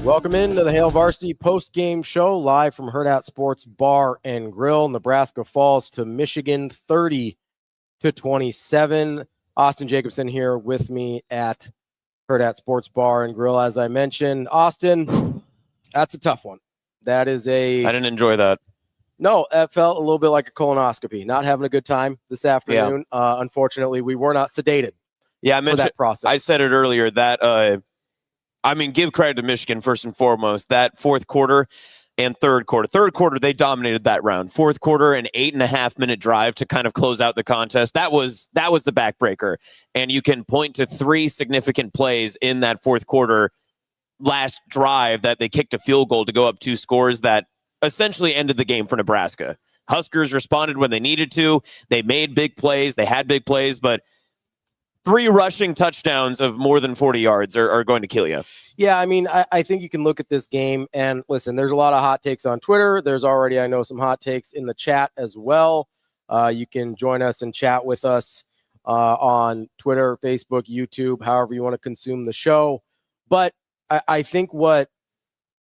Welcome into the Hail Varsity Postgame Show, live from Hurrdat Sports Bar and Grill. Nebraska falls to Michigan 30-27. Austin Jacobsen here with me at Hurrdat Sports Bar and Grill. As I mentioned, Austin, that's a tough one. That is I didn't enjoy that. No, that felt a little bit like a colonoscopy. Not having a good time this afternoon. Yeah. Unfortunately, we were not sedated. Yeah, I mentioned for that process. I said it earlier that give credit to Michigan first and foremost. That fourth quarter and third quarter, they dominated that round. Fourth quarter, an 8.5-minute drive to kind of close out the contest. That was the backbreaker. And you can point to 3 significant plays in that fourth quarter last drive that they kicked a field goal to go up 2 scores that essentially ended the game for Nebraska. Huskers responded when they needed to. They made big plays. They had big plays, but 3 rushing touchdowns of more than 40 yards are going to kill you. Yeah, I mean, I think you can look at this game and listen, there's a lot of hot takes on Twitter. There's already, I know, some hot takes in the chat as well. You can join us and chat with us on Twitter, Facebook, YouTube, however you want to consume the show. But I think what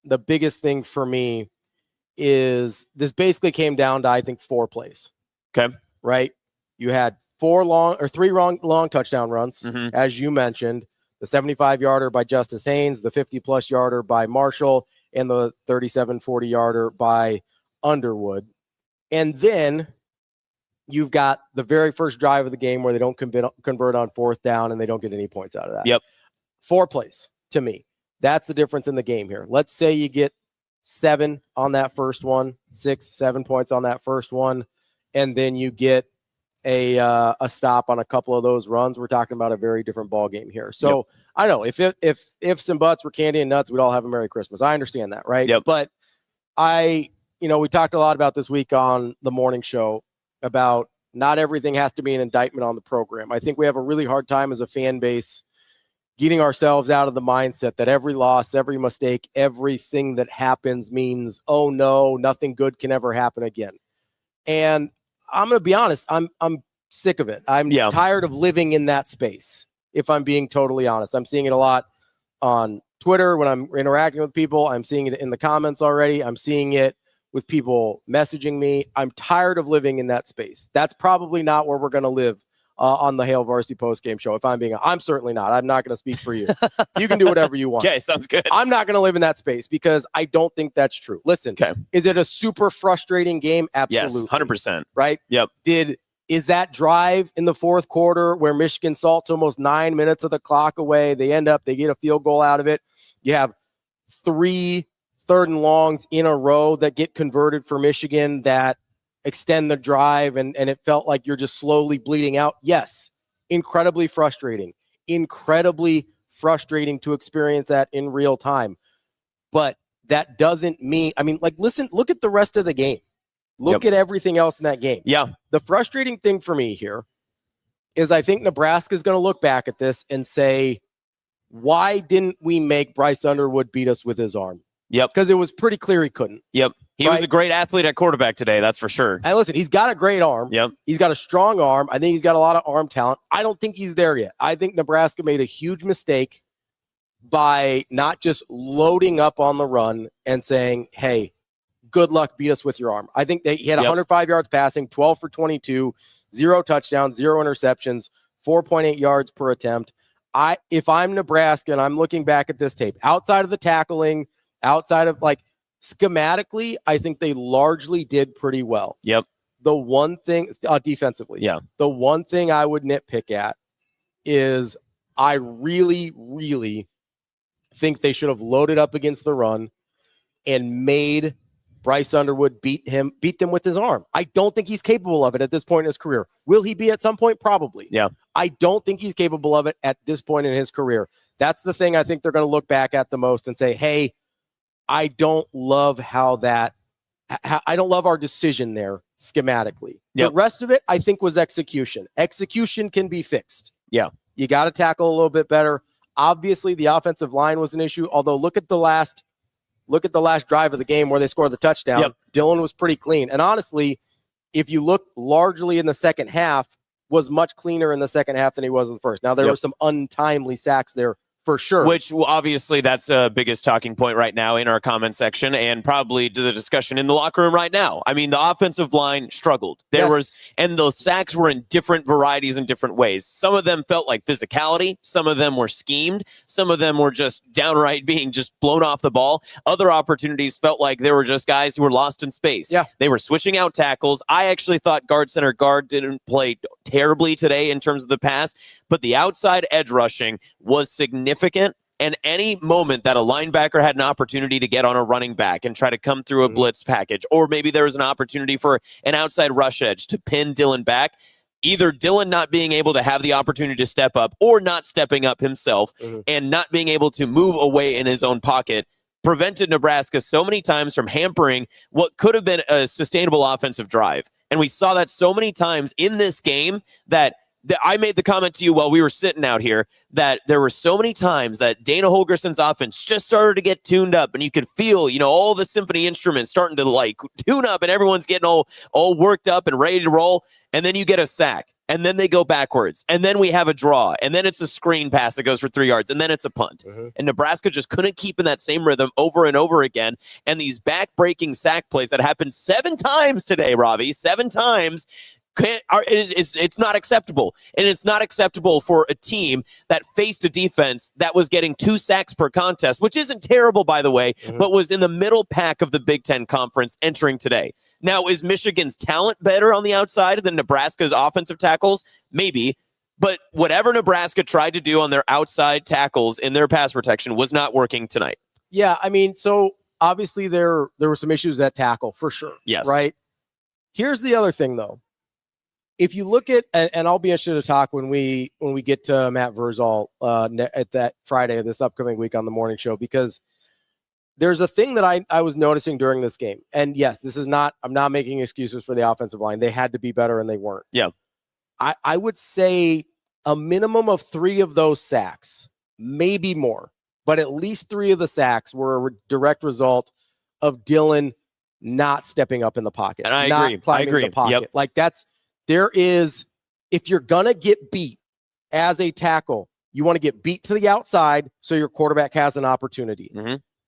the biggest thing for me is this basically came down to, I think, 4 plays. Okay. Right? You had 3 long touchdown runs, as you mentioned, the 75-yarder by Justice Haynes, the 50-plus yarder by Marshall, and the 37-40-yarder by Underwood. And then you've got the very first drive of the game where they don't convert on 4th down and they don't get any points out of that. Yep. 4 plays to me. That's the difference in the game here. Let's say you get 7 on that first one, 6, 7 points on that first one, and then you get a stop on a couple of those runs. We're talking about a very different ball game here. So yep. I know if ifs and buts were candy and nuts, we'd all have a Merry Christmas. I understand that, right? Yep. But we talked a lot about this week on the morning show about not everything has to be an indictment on the program. I think we have a really hard time as a fan base getting ourselves out of the mindset that every loss, every mistake, everything that happens means, oh no, nothing good can ever happen again. And I'm going to be honest, I'm sick of it. I'm tired of living in that space, if I'm being totally honest. I'm seeing it a lot on Twitter when I'm interacting with people. I'm seeing it in the comments already. I'm seeing it with people messaging me. I'm tired of living in that space. That's probably not where we're going to live on the Hail Varsity Postgame Show, if I'm certainly not. I'm not going to speak for you. You can do whatever you want. Okay, sounds good. I'm not going to live in that space because I don't think that's true. Listen, Is it a super frustrating game? Absolutely. Yes, 100%. Right? Yep. Is that drive in the fourth quarter where Michigan salts almost 9 minutes of the clock away? They get a field goal out of it. You have 3 third and longs in a row that get converted for Michigan that extend the drive, and it felt like you're just slowly bleeding out. Yes, incredibly frustrating to experience that in real time. But that doesn't mean, listen, look at the rest of the game. Look at everything else in that game. Yeah. The frustrating thing for me here is I think Nebraska is going to look back at this and say, why didn't we make Bryce Underwood beat us with his arm? Yep. Because it was pretty clear he couldn't. Yep. He was a great athlete at quarterback today, that's for sure. And listen, he's got a great arm. Yep. He's got a strong arm. I think he's got a lot of arm talent. I don't think he's there yet. I think Nebraska made a huge mistake by not just loading up on the run and saying, hey, good luck, beat us with your arm. I think he had 105 yards passing, 12 for 22, 0 touchdowns, 0 interceptions, 4.8 yards per attempt. If I'm Nebraska and I'm looking back at this tape, outside of the tackling, outside of schematically, I think they largely did pretty well. Yep. The one thing defensively, the one thing I would nitpick at is I really, really think they should have loaded up against the run and made Bryce Underwood beat them with his arm. I don't think he's capable of it at this point in his career. Will he be at some point? Probably. Yeah. I don't think he's capable of it at this point in his career. That's the thing I think they're going to look back at the most and say, hey, I don't love I don't love our decision there schematically. The rest of it, I think, was execution. Execution can be fixed. Yeah. You got to tackle a little bit better. Obviously, the offensive line was an issue, although look at the last drive of the game where they scored the touchdown. Yep. Dylan was pretty clean. And honestly, if you look largely in the second half, was much cleaner in the second half than he was in the first. Now, there were some untimely sacks there For sure. Which obviously that's the biggest talking point right now in our comment section and probably to the discussion in the locker room right now. I mean, the offensive line struggled. And those sacks were in different varieties and different ways. Some of them felt like physicality. Some of them were schemed. Some of them were just downright being just blown off the ball. Other opportunities felt like they were just guys who were lost in space. Yeah. They were switching out tackles. I actually thought guard center guard didn't play terribly today in terms of the pass, but the outside edge rushing was significant. And any moment that a linebacker had an opportunity to get on a running back and try to come through a blitz package, or maybe there was an opportunity for an outside rush edge to pin Dylan back, either Dylan not being able to have the opportunity to step up or not stepping up himself and not being able to move away in his own pocket prevented Nebraska so many times from hampering what could have been a sustainable offensive drive. And we saw that so many times in this game that I made the comment to you while we were sitting out here that there were so many times that Dana Holgerson's offense just started to get tuned up, and you could feel, all the symphony instruments starting to like tune up, and everyone's getting all worked up and ready to roll. And then you get a sack, and then they go backwards, and then we have a draw, and then it's a screen pass that goes for 3 yards, and then it's a punt. And Nebraska just couldn't keep in that same rhythm over and over again. And these back-breaking sack plays that happened 7 times today, Ravi, 7 times. It's not acceptable. And it's not acceptable for a team that faced a defense that was getting 2 sacks per contest, which isn't terrible, by the way, but was in the middle pack of the Big Ten Conference entering today. Now, is Michigan's talent better on the outside than Nebraska's offensive tackles? Maybe. But whatever Nebraska tried to do on their outside tackles in their pass protection was not working tonight. Yeah, I mean, so obviously there were some issues at tackle, for sure. Yes. Right? Here's the other thing, though. If you look at, and I'll be interested to talk when we get to Matt Verzal at that Friday of this upcoming week on the morning show, because there's a thing that I was noticing during this game. And yes, I'm not making excuses for the offensive line. They had to be better and they weren't. Yeah. I would say a minimum of 3 of those sacks, maybe more, but at least 3 of the sacks were a direct result of Dylan not stepping up in the pocket. And I agree. Climbing the pocket. Yep. Like if you're going to get beat as a tackle, you want to get beat to the outside so your quarterback has an opportunity.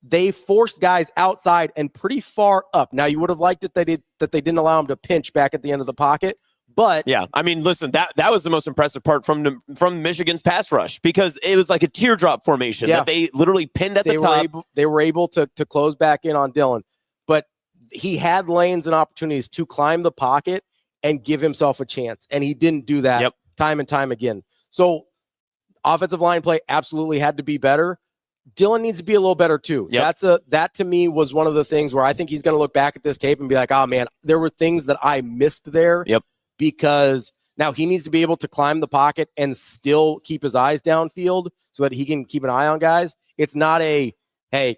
They forced guys outside and pretty far up. Now, you would have liked it that they didn't allow him to pinch back at the end of the pocket. But yeah, I mean, listen, that was the most impressive part from Michigan's pass rush, because it was like a teardrop formation that they literally pinned at the top. They were able to close back in on Dylan, but he had lanes and opportunities to climb the pocket and give himself a chance. And he didn't do that time and time again. So offensive line play absolutely had to be better. Dylan needs to be a little better too. That to me was one of the things where I think he's going to look back at this tape and be like, oh man, there were things that I missed there. Because now he needs to be able to climb the pocket and still keep his eyes downfield so that he can keep an eye on guys. It's not hey,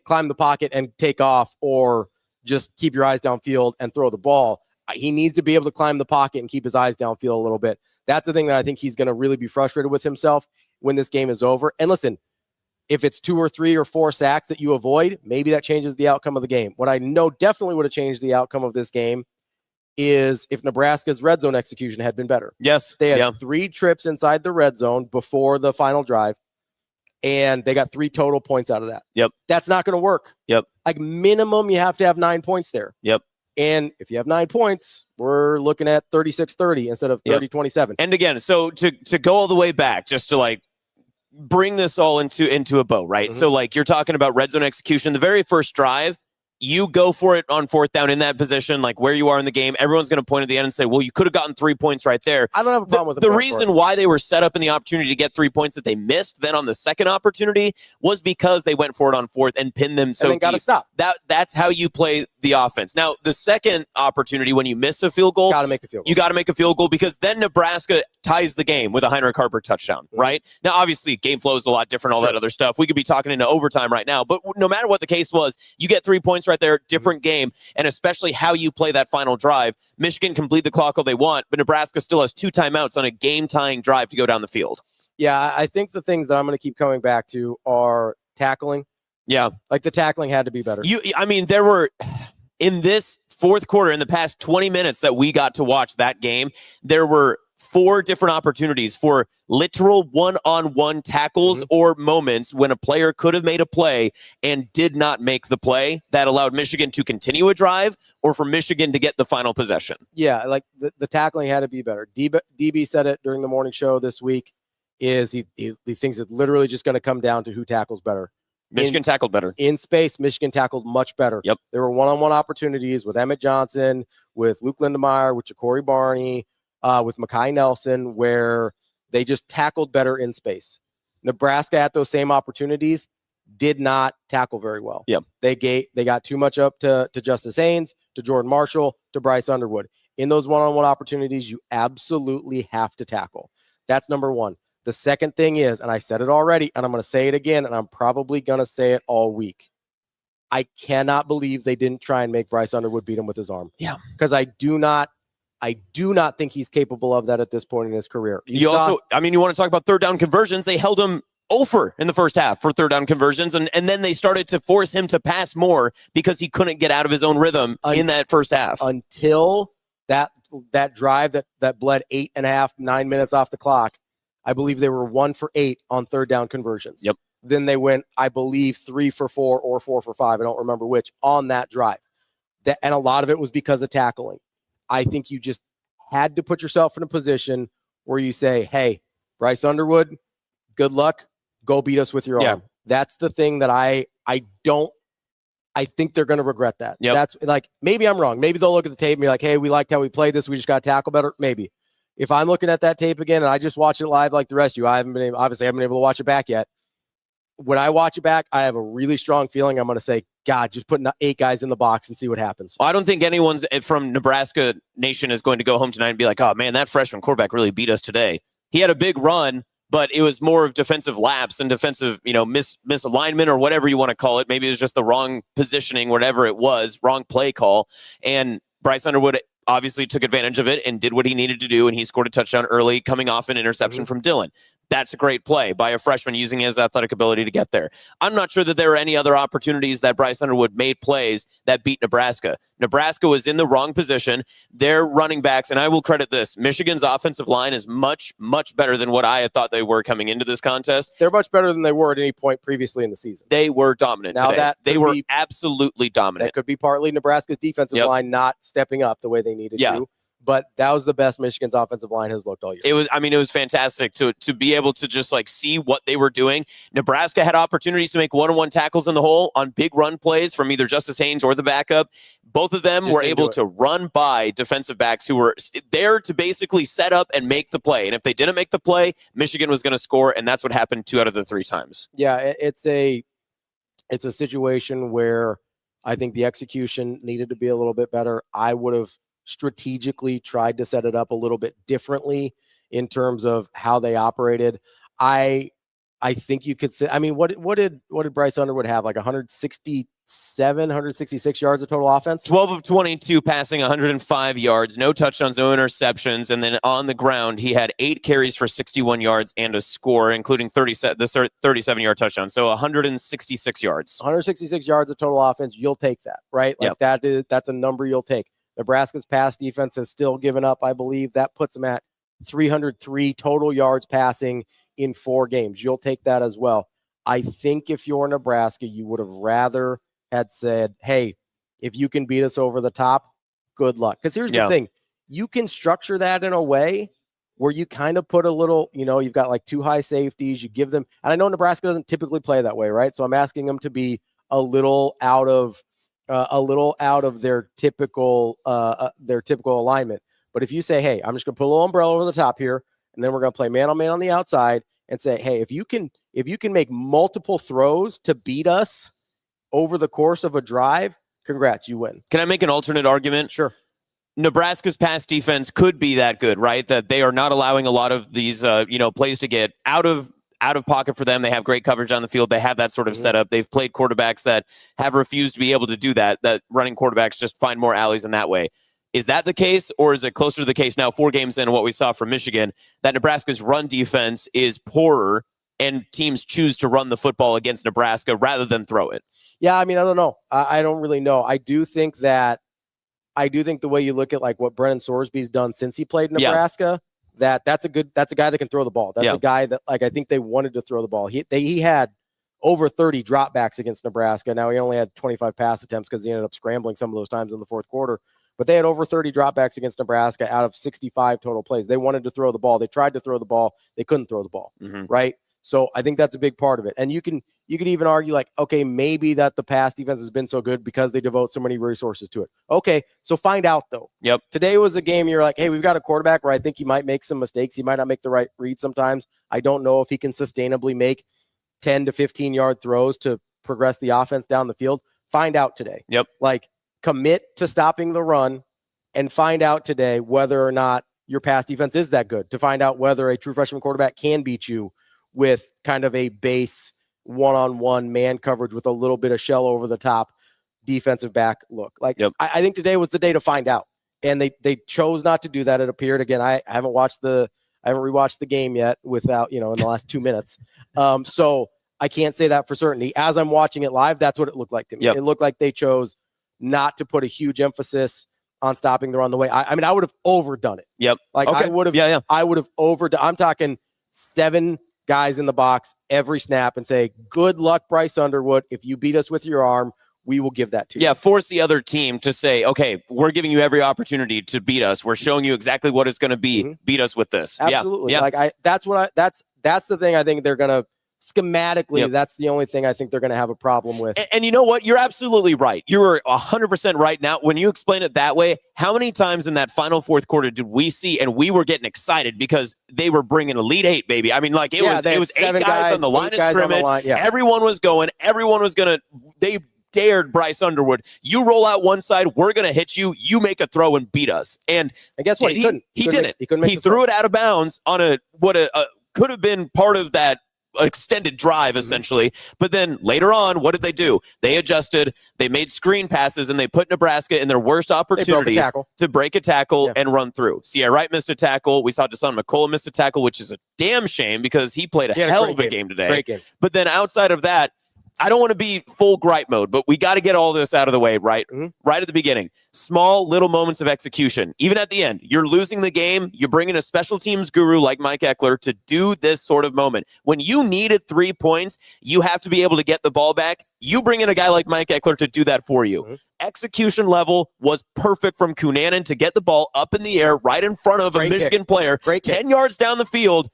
climb the pocket and take off, or just keep your eyes downfield and throw the ball. He needs to be able to climb the pocket and keep his eyes downfield a little bit. That's the thing that I think he's going to really be frustrated with himself when this game is over. And listen, if it's 2 or 3 or 4 sacks that you avoid, maybe that changes the outcome of the game. What I know definitely would have changed the outcome of this game is if Nebraska's red zone execution had been better. Yes. They had 3 trips inside the red zone before the final drive, and they got 3 total points out of that. That's not going to work. Like minimum, you have to have 9 points there. And if you have 9 points, we're looking at 36-30 instead of 30-27. And again, so to go all the way back, just to like bring this all into a bow, right? So like you're talking about red zone execution, the very first drive, you go for it on 4th down in that position, like where you are in the game. Everyone's going to point at the end and say, well, you could have gotten 3 points right there. I don't have a problem with the reason why they were set up in the opportunity to get 3 points that they missed then on the second opportunity was because they went for it on 4th and pinned them so deep. Got to stop. That's how you play the offense. Now, the second opportunity, when you miss a field goal, got to make the field goal. You got to make a field goal, because then Nebraska ties the game with a Heinrich Harper touchdown, right? Now, obviously, game flow is a lot different, all that other stuff. We could be talking into overtime right now, but no matter what the case was, you get 3 points right there, different game, and especially how you play that final drive. Michigan can bleed the clock all they want, but Nebraska still has 2 timeouts on a game-tying drive to go down the field. Yeah, I think the things that I'm going to keep coming back to are tackling. Yeah. Like the tackling had to be better. There were, in this 4th quarter, in the past 20 minutes that we got to watch that game, there were 4 different opportunities for literal one-on-one tackles or moments when a player could have made a play and did not make the play that allowed Michigan to continue a drive or for Michigan to get the final possession. Yeah, like the tackling had to be better. DB said it during the morning show this week, is he thinks it's literally just going to come down to who tackles better. Michigan tackled better. In space, Michigan tackled much better. Yep. There were one-on-one opportunities with Emmett Johnson, with Luke Lindemeyer, with Ja'Cory Barney, with Mekhi Nelson, where they just tackled better in space. Nebraska, at those same opportunities, did not tackle very well. Yep. They got too much up to Justice Haynes, to Jordan Marshall, to Bryce Underwood. In those one-on-one opportunities, you absolutely have to tackle. That's number one. The second thing is, and I said it already, and I'm going to say it again, and I'm probably going to say it all week. I cannot believe they didn't try and make Bryce Underwood beat him with his arm. Yeah. Because I do not think he's capable of that at this point in his career. You want to talk about third down conversions. They held him over in the first half for third down conversions, and then they started to force him to pass more because he couldn't get out of his own rhythm in that first half. Until that drive that bled 8.5, 9 minutes off the clock, I believe they were 1 for 8 on third down conversions. Yep. Then they went, I believe, 3 for 4 or 4 for 5. I don't remember which on that drive. And a lot of it was because of tackling. I think you just had to put yourself in a position where you say, hey, Bryce Underwood, good luck. Go beat us with your arm. That's the thing that I think they're going to regret that. Yep. That's like, maybe I'm wrong. Maybe they'll look at the tape and be like, hey, we liked how we played this. We just got to tackle better. Maybe. If I'm looking at that tape again and I just watch it live like the rest of you, I haven't been able to watch it back yet. When I watch it back, I have a really strong feeling I'm going to say, God, just put 8 guys in the box and see what happens. I don't think anyone's from Nebraska Nation is going to go home tonight and be like, oh, man, that freshman quarterback really beat us today. He had a big run, but it was more of defensive lapse and defensive, misalignment or whatever you want to call it. Maybe it was just the wrong positioning, whatever it was, wrong play call. And Bryce Underwood obviously took advantage of it and did what he needed to do, and he scored a touchdown early coming off an interception from Dillon. That's a great play by a freshman using his athletic ability to get there. I'm not sure that there were any other opportunities that Bryce Underwood made plays that beat Nebraska. Nebraska was in the wrong position. Their running backs, and I will credit this, Michigan's offensive line is much, much better than what I had thought they were coming into this contest. They're much better than they were at any point previously in the season. They were dominant today. They were absolutely dominant. That could be partly Nebraska's defensive line not stepping up the way they needed to. But that was the best Michigan's offensive line has looked all year. It was fantastic to be able to just see what they were doing. Nebraska had opportunities to make one-on-one tackles in the hole on big run plays from either Justice Haynes or the backup. Both of them were able to run by defensive backs who were there to basically set up and make the play. And if they didn't make the play, Michigan was going to score, and that's what happened 2 out of the 3 times. Yeah, it's a situation where I think the execution needed to be a little bit better. I would have strategically tried to set it up a little bit differently in terms of how they operated. I think you could say, what did Bryce Underwood have? Like 166 yards of total offense? 12 of 22 passing, 105 yards, no touchdowns, no interceptions. And then on the ground, he had 8 carries for 61 yards and a score, including 37-yard touchdown. So 166 yards. 166 yards of total offense. You'll take that, right? That's a number you'll take. Nebraska's pass defense has still given up, I believe. That puts them at 303 total yards passing in 4 games. You'll take that as well. I think if you're Nebraska, you would have rather had said, hey, if you can beat us over the top, good luck. Because here's the thing. You can structure that in a way where you kind of put a little, you've got like 2 high safeties. You give them, and I know Nebraska doesn't typically play that way, right? So I'm asking them to be a little out of their typical alignment. But if you say, hey, I'm just going to put a little umbrella over the top here, and then we're going to play man-on-man on the outside and say, hey, if you can make multiple throws to beat us over the course of a drive, congrats, you win. Can I make an alternate argument? Sure. Nebraska's pass defense could be that good, right? That they are not allowing a lot of these, plays to get out of pocket for them. They have great coverage on the field. They have that sort of setup. They've played quarterbacks that have refused to be able to do that running quarterbacks just find more alleys in that way. Is that the case, or is it closer to the case now, 4 games in, what we saw from Michigan, that Nebraska's run defense is poorer and teams choose to run the football against Nebraska rather than throw it? Yeah, I don't know. I don't really know. I do think the way you look at like what Brennan Sorsby's done since he played Nebraska, that's a guy that can throw the ball. That's a guy that, like, I think they wanted to throw the ball. He had over 30 dropbacks against Nebraska. Now he only had 25 pass attempts because he ended up scrambling some of those times in the fourth quarter. But they had over 30 dropbacks against Nebraska out of 65 total plays. They wanted to throw the ball. They tried to throw the ball. They couldn't throw the ball, right? So I think that's a big part of it. And you could even argue, like, okay, maybe that the pass defense has been so good because they devote so many resources to it. Okay, so find out, though. Yep. Today was a game you're like, hey, we've got a quarterback where I think he might make some mistakes. He might not make the right read sometimes. I don't know if he can sustainably make 10 to 15-yard throws to progress the offense down the field. Find out today. Yep. Like, commit to stopping the run and find out today whether or not your pass defense is that good, to find out whether a true freshman quarterback can beat you with kind of a base one-on-one man coverage with a little bit of shell over the top defensive back look. Like, I think today was the day to find out. And they chose not to do that. It appeared. Again, I haven't rewatched the game yet without, in the last 2 minutes. So I can't say that for certainty. As I'm watching it live, that's what it looked like to me. It looked like they chose not to put a huge emphasis on stopping the run the way. I mean, I would have overdone it. Like, okay. I would have overdone. I'm talking 7 guys in the box every snap and say, good luck, Bryce Underwood. If you beat us with your arm, we will give that to you. Yeah, force the other team to say, okay, we're giving you every opportunity to beat us. We're showing you exactly what it's going to be. Beat us with this. Absolutely. Yeah. Like, that's the thing I think they're going to schematically. That's the only thing I think they're going to have a problem with. And you know what? You're absolutely right. You're 100% right. Now, when you explain it that way, how many times in that final fourth quarter did we see, and we were getting excited because they were bringing Elite Eight, baby. I mean, like, it was 8 guys on the line of scrimmage. Everyone was going. Everyone was going to – they dared Bryce Underwood. You roll out one side, we're going to hit you. You make a throw and beat us. And guess what? He couldn't. He didn't. He threw it out of bounds on what could have been part of that extended drive, essentially. But then later on, what did they do? They adjusted. They made screen passes, and they put Nebraska in their worst opportunity to break a tackle and run through. Sierra Wright missed a tackle. We saw Deshaun McCullough miss a tackle, which is a damn shame because he played a hell of a game today. Great game. But then outside of that, I don't want to be full gripe mode, but we got to get all this out of the way, right? Right at the beginning. Small little moments of execution. Even at the end, you're losing the game. You bring in a special teams guru like Mike Eckler to do this sort of moment. When you needed 3 points, you have to be able to get the ball back. You bring in a guy like Mike Eckler to do that for you. Execution level was perfect from Cunanan to get the ball up in the air right in front of a Michigan player, 10 yards down the field.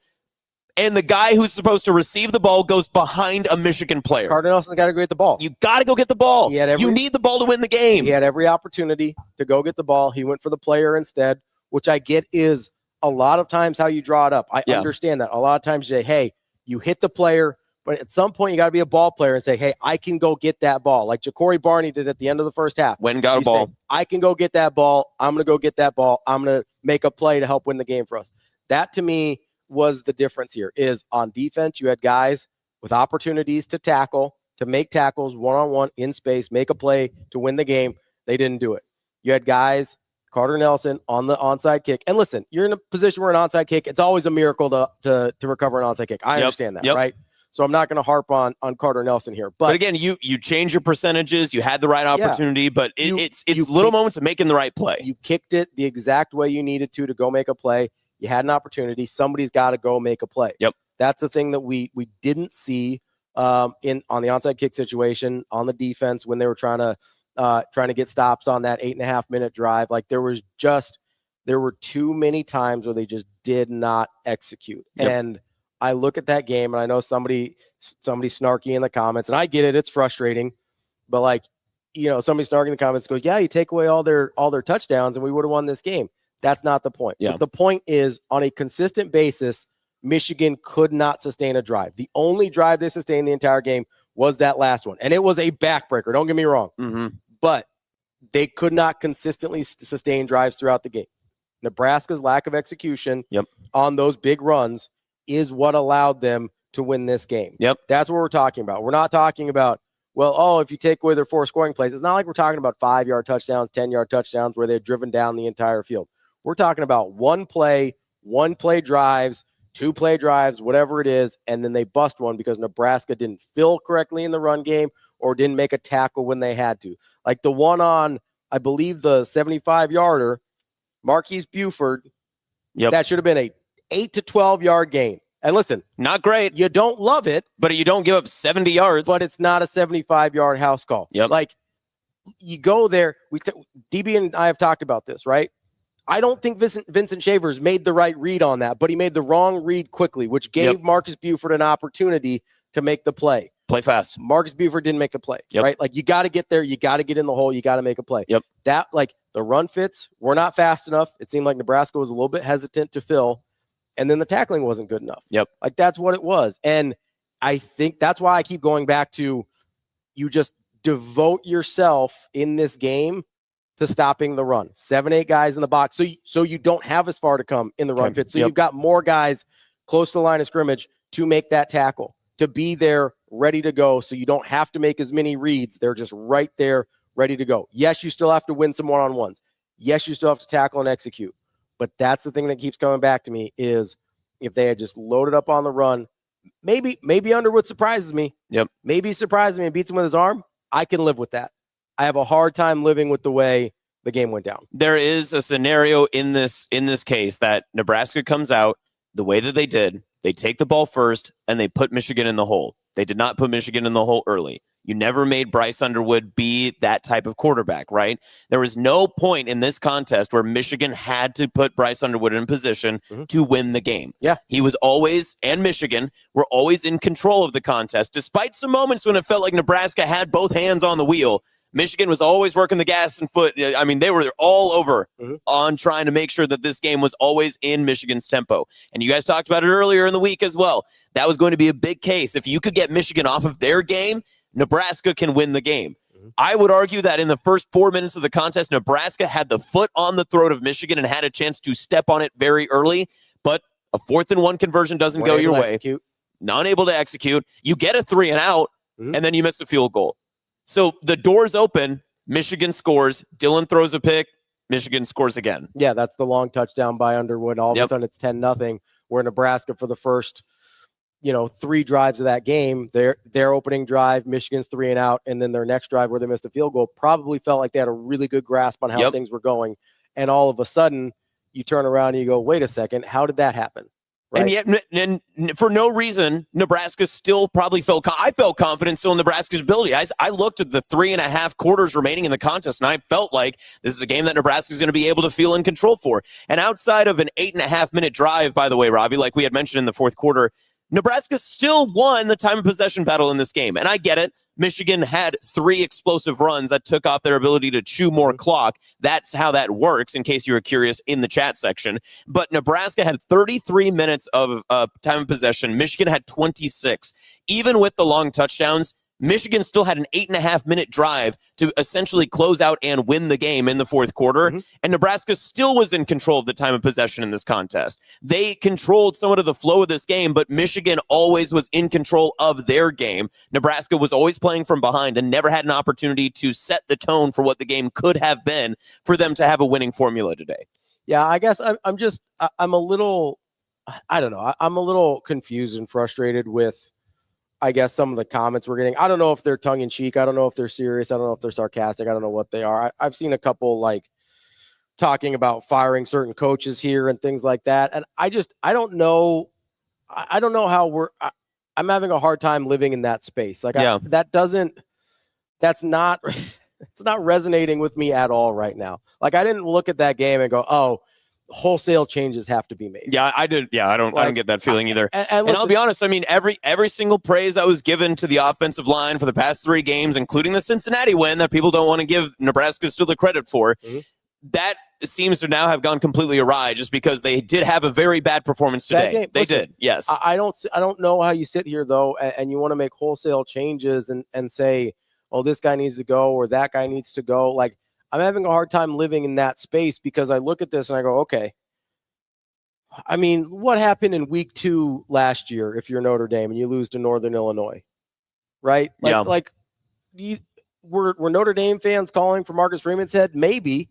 And the guy who's supposed to receive the ball goes behind a Michigan player. Carter Nelson's got to go get the ball. You got to go get the ball. You need the ball to win the game. He had every opportunity to go get the ball. He went for the player instead, which I get is a lot of times how you draw it up. I understand that. A lot of times you say, hey, you hit the player, but at some point you got to be a ball player and say, hey, I can go get that ball. Like Ja'Cory Barney did at the end of the first half. Went and got a ball. Say, I can go get that ball. I'm going to go get that ball. I'm going to make a play to help win the game for us. That, to me, was the difference here. Is on defense, you had guys with opportunities to tackle, to make tackles one-on-one in space, make a play to win the game. They didn't do it. You had guys, Carter Nelson on the onside kick. And listen, you're in a position where an onside kick, it's always a miracle to recover an onside kick. I understand that, right? So I'm not going to harp on Carter Nelson here. But again, you change your percentages. You had the right opportunity, but it's little moments of making the right play. You kicked it the exact way you needed to go make a play. You had an opportunity. Somebody's got to go make a play. That's the thing that we didn't see on the onside kick situation on the defense when they were trying to get stops on that 8.5-minute drive. Like there were too many times where they just did not execute. And I look at that game and I know somebody snarky in the comments, and I get it. It's frustrating, but like, somebody snarky in the comments goes, yeah, you take away all their touchdowns and we would have won this game. That's not the point. The point is, on a consistent basis, Michigan could not sustain a drive. The only drive they sustained the entire game was that last one. And it was a backbreaker. Don't get me wrong. But they could not consistently sustain drives throughout the game. Nebraska's lack of execution on those big runs is what allowed them to win this game. That's what we're talking about. We're not talking about, if you take away their 4 scoring plays, it's not like we're talking about 5-yard touchdowns, 10-yard touchdowns where they've driven down the entire field. We're talking about one play drives, 2-play drives, whatever it is, and then they bust one because Nebraska didn't fill correctly in the run game or didn't make a tackle when they had to. Like the one on, I believe, the 75-yarder, Marquise Buford, that should have been a 8 to 12 yard gain. And listen, not great. You don't love it, but you don't give up 70 yards. But it's not a 75-yard house call. Yep. Like, you go there. DB and I have talked about this, right? I don't think Vincent Shavers made the right read on that, but he made the wrong read quickly, which gave Marcus Buford an opportunity to make the play. Play fast. Marcus Buford didn't make the play, right? Like, you got to get there. You got to get in the hole. You got to make a play. Yep. That, like, the run fits were not fast enough. It seemed like Nebraska was a little bit hesitant to fill. And then the tackling wasn't good enough. Yep. Like, that's what it was. And I think that's why I keep going back to, you just devote yourself in this game to stopping the run. 7-8 guys in the box. So you don't have as far to come in the run fit. So you've got more guys close to the line of scrimmage to make that tackle, to be there ready to go. So you don't have to make as many reads. They're just right there ready to go. Yes, you still have to win some one-on-ones. Yes, you still have to tackle and execute. But that's the thing that keeps coming back to me is if they had just loaded up on the run, maybe Underwood surprises me. Yep. Maybe he surprises me and beats him with his arm. I can live with that. I have a hard time living with the way the game went down. There is a scenario in this case that Nebraska comes out the way that they did. They take the ball first and they put Michigan in the hole. They did not put Michigan in the hole early. You never made Bryce Underwood be that type of quarterback, right? There was no point in this contest where Michigan had to put Bryce Underwood in position to win the game. Yeah. He was always, and Michigan were always in control of the contest, despite some moments when it felt like Nebraska had both hands on the wheel. Michigan was always working the gas and foot. I mean, they were all over on trying to make sure that this game was always in Michigan's tempo. And you guys talked about it earlier in the week as well. That was going to be a big case. If you could get Michigan off of their game, Nebraska can win the game. I would argue that in the first 4 minutes of the contest, Nebraska had the foot on the throat of Michigan and had a chance to step on it very early, but a 4th and 1 conversion doesn't go your way. Not able to execute. You get a 3 and out, and then you miss a field goal. So the door's open. Michigan scores. Dylan throws a pick. Michigan scores again. Yeah, that's the long touchdown by Underwood. All of a sudden it's 10-0, where Nebraska for the first 3 drives of that game, their opening drive, Michigan's 3 and out, and then their next drive where they missed the field goal, probably felt like they had a really good grasp on how things were going. And all of a sudden, you turn around and you go, wait a second, how did that happen? Right? And yet, and for no reason, Nebraska still probably I felt confident still in Nebraska's ability. I looked at the 3.5 quarters remaining in the contest, and I felt like this is a game that Nebraska is going to be able to feel in control for. And outside of an 8.5-minute drive, by the way, Ravi, like we had mentioned in the fourth quarter, Nebraska still won the time of possession battle in this game. And I get it. Michigan had 3 explosive runs that took off their ability to chew more clock. That's how that works, in case you were curious in the chat section. But Nebraska had 33 minutes of time of possession. Michigan had 26. Even with the long touchdowns, Michigan still had an 8.5-minute drive to essentially close out and win the game in the fourth quarter. And Nebraska still was in control of the time of possession in this contest. They controlled somewhat of the flow of this game, but Michigan always was in control of their game. Nebraska was always playing from behind and never had an opportunity to set the tone for what the game could have been for them to have a winning formula today. Yeah, I guess I'm a little, I don't know. I'm a little confused and frustrated with, I guess, some of the comments we're getting. I don't know if they're tongue in cheek. I don't know if they're serious. I don't know if they're sarcastic. I don't know what they are. I've seen a couple like talking about firing certain coaches here and things like that. And I don't know. I don't know how I'm having a hard time living in that space. Like that's not, it's not resonating with me at all right now. Like, I didn't look at that game and go, oh, wholesale changes have to be made. Yeah, I did. Yeah, I don't get that feeling either. And I'll be honest, I mean, every single praise that was given to the offensive line for the past 3 games, including the Cincinnati win that people don't want to give Nebraska still the credit for, that seems to now have gone completely awry just because they did have a very bad performance today. They did. Yes. I don't know how you sit here though and you want to make wholesale changes and say, oh, this guy needs to go or that guy needs to go. Like, I'm having a hard time living in that space because I look at this and I go, okay, I mean, what happened in week 2 last year if you're Notre Dame and you lose to Northern Illinois, right? Like, were Notre Dame fans calling for Marcus Freeman's head? Maybe.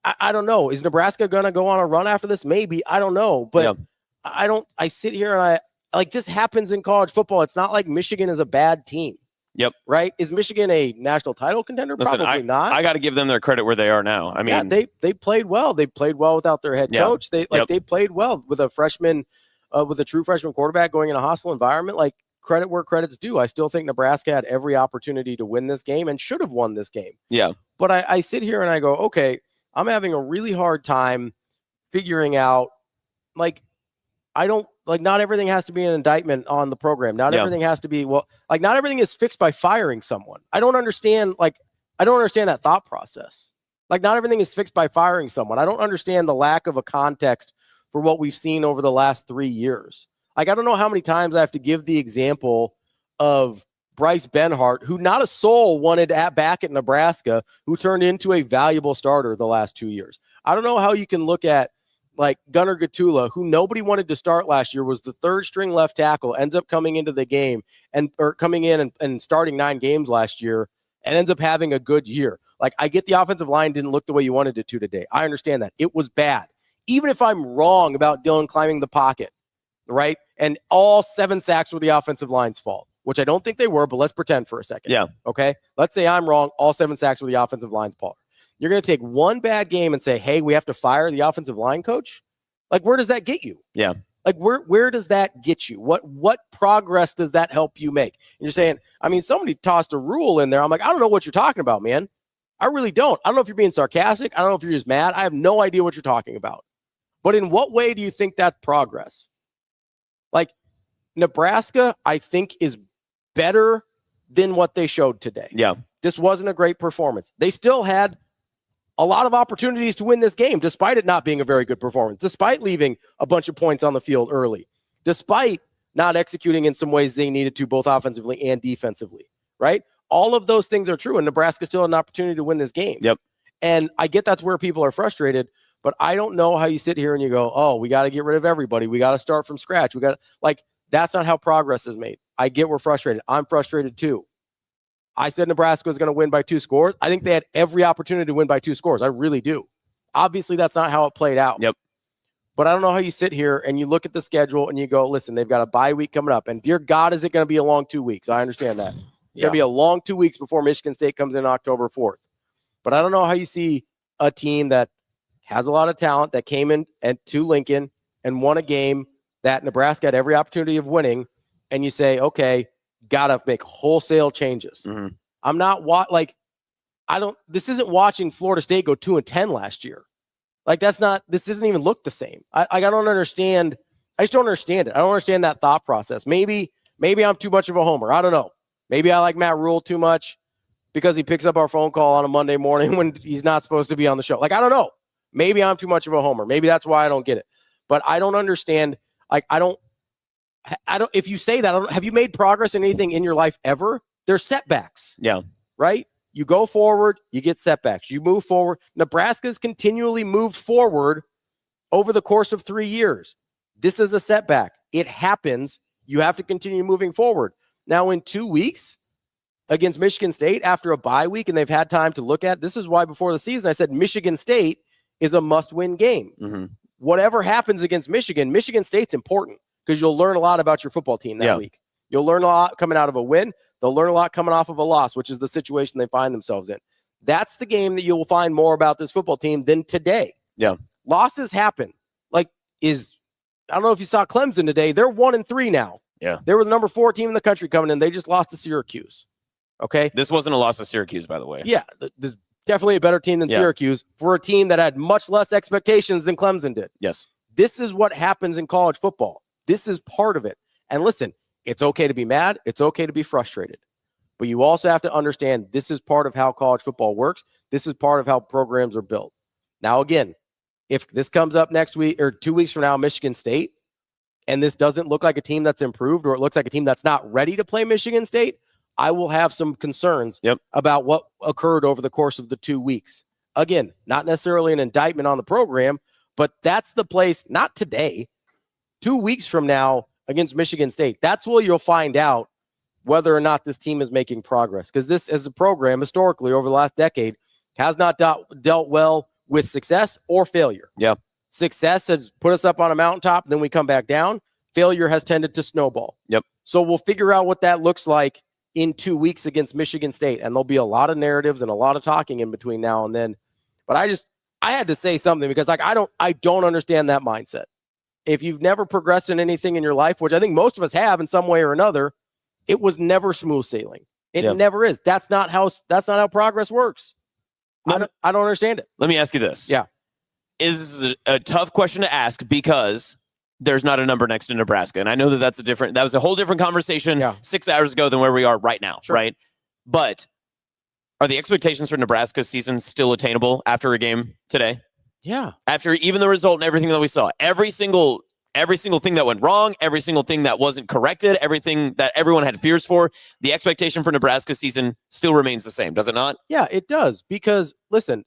I don't know. Is Nebraska going to go on a run after this? Maybe. I don't know. But I sit here and this happens in college football. It's not like Michigan is a bad team. Yep. Right? Is Michigan a national title contender? Listen, Probably not. I got to give them their credit where they are now. I mean, they played well. They played well without their head coach. They played well with a freshman, with a true freshman quarterback going in a hostile environment. Like, credit where credit's due. I still think Nebraska had every opportunity to win this game and should have won this game. Yeah. But I sit here and I go, okay, I'm having a really hard time figuring out, like, not everything has to be an indictment on the program. Not everything has to be, not everything is fixed by firing someone. I don't understand that thought process. Like, not everything is fixed by firing someone. I don't understand the lack of a context for what we've seen over the last 3 years. Like, I don't know how many times I have to give the example of Bryce Benhart, who not a soul wanted back at Nebraska, who turned into a valuable starter the last 2 years. I don't know how you can look at, like, Gunnar Gatula, who nobody wanted to start last year, was the third string left tackle, ends up coming into the game or coming in and starting 9 games last year and ends up having a good year. Like, I get the offensive line didn't look the way you wanted it to today. I understand that. It was bad. Even if I'm wrong about Dylan climbing the pocket, right? And all 7 sacks were the offensive line's fault, which I don't think they were, but let's pretend for a second. Yeah. Okay? Let's say I'm wrong. All 7 sacks were the offensive line's fault. You're going to take one bad game and say, hey, we have to fire the offensive line coach? Like, where does that get you? Yeah. Like, where does that get you? What progress does that help you make? And you're saying, I mean, somebody tossed a rule in there. I'm like, I don't know what you're talking about, man. I really don't. I don't know if you're being sarcastic. I don't know if you're just mad. I have no idea what you're talking about. But in what way do you think that's progress? Like, Nebraska, I think, is better than what they showed today. Yeah. This wasn't a great performance. They still had a lot of opportunities to win this game, despite it not being a very good performance, despite leaving a bunch of points on the field early, despite not executing in some ways they needed to, both offensively and defensively, right? All of those things are true, and Nebraska still had an opportunity to win this game. Yep. And I get that's where people are frustrated, but I don't know how you sit here and you go, oh, we got to get rid of everybody. We got to start from scratch. We got like, that's not how progress is made. I get we're frustrated. I'm frustrated too. I said Nebraska was going to win by 2 scores. I think they had every opportunity to win by 2 scores. I really do. Obviously, that's not how it played out. Yep. But I don't know how you sit here and you look at the schedule and you go, listen, they've got a bye week coming up. And dear God, is it going to be a long 2 weeks? I understand that. It's going to be a long 2 weeks before Michigan State comes in October 4th. But I don't know how you see a team that has a lot of talent that came in to Lincoln and won a game that Nebraska had every opportunity of winning. And you say, okay, got to make wholesale changes. Mm-hmm. I'm not this isn't watching Florida State go 2-10 last year. Like, this doesn't even look the same. I don't understand. I just don't understand it. I don't understand that thought process. Maybe I'm too much of a homer. I don't know. Maybe I like Matt Rule too much because he picks up our phone call on a Monday morning when he's not supposed to be on the show. Like, I don't know. Maybe I'm too much of a homer. Maybe that's why I don't get it. But I don't understand. Like, I don't, if you say that, have you made progress in anything in your life ever? There's setbacks. Yeah. Right? You go forward, you get setbacks. You move forward. Nebraska's continually moved forward over the course of 3 years. This is a setback. It happens. You have to continue moving forward. Now, in 2 weeks against Michigan State, after a bye week, and they've had time to look at, this is why before the season I said Michigan State is a must-win game. Mm-hmm. Whatever happens against Michigan, Michigan State's important because you'll learn a lot about your football team that week. You'll learn a lot coming out of a win. They'll learn a lot coming off of a loss, which is the situation they find themselves in. That's the game that you'll find more about this football team than today. Yeah. Losses happen. I don't know if you saw Clemson today. They're 1-3 now. Yeah. They were the number 4 team in the country coming in. They just lost to Syracuse. Okay. This wasn't a loss to Syracuse, by the way. Yeah. This is definitely a better team than Syracuse for a team that had much less expectations than Clemson did. Yes. This is what happens in college football. This is part of it. And listen, it's okay to be mad. It's okay to be frustrated. But you also have to understand this is part of how college football works. This is part of how programs are built. Now, again, if this comes up next week or 2 weeks from now, Michigan State, and this doesn't look like a team that's improved, or it looks like a team that's not ready to play Michigan State, I will have some concerns about what occurred over the course of the 2 weeks. Again, not necessarily an indictment on the program, but that's the place, not today, 2 weeks from now against Michigan State. That's where you'll find out whether or not this team is making progress. Because this, as a program, historically, over the last decade, has not dealt well with success or failure. Yeah. Success has put us up on a mountaintop, then we come back down. Failure has tended to snowball. Yep. So we'll figure out what that looks like in 2 weeks against Michigan State. And there'll be a lot of narratives and a lot of talking in between now and then. But I had to say something because like I don't understand that mindset. If you've never progressed in anything in your life, which I think most of us have in some way or another, it was never smooth sailing. It never is. That's not how progress works. I don't understand it. Let me ask you this. Yeah. Is a tough question to ask because there's not a number next to Nebraska. And I know that was a whole different conversation 6 hours ago than where we are right now, right? But are the expectations for Nebraska's season still attainable after a game today? Yeah. After even the result and everything that we saw, every single thing that went wrong, every single thing that wasn't corrected, everything that everyone had fears for, the expectation for Nebraska's season still remains the same, does it not? Yeah, it does. Because, listen,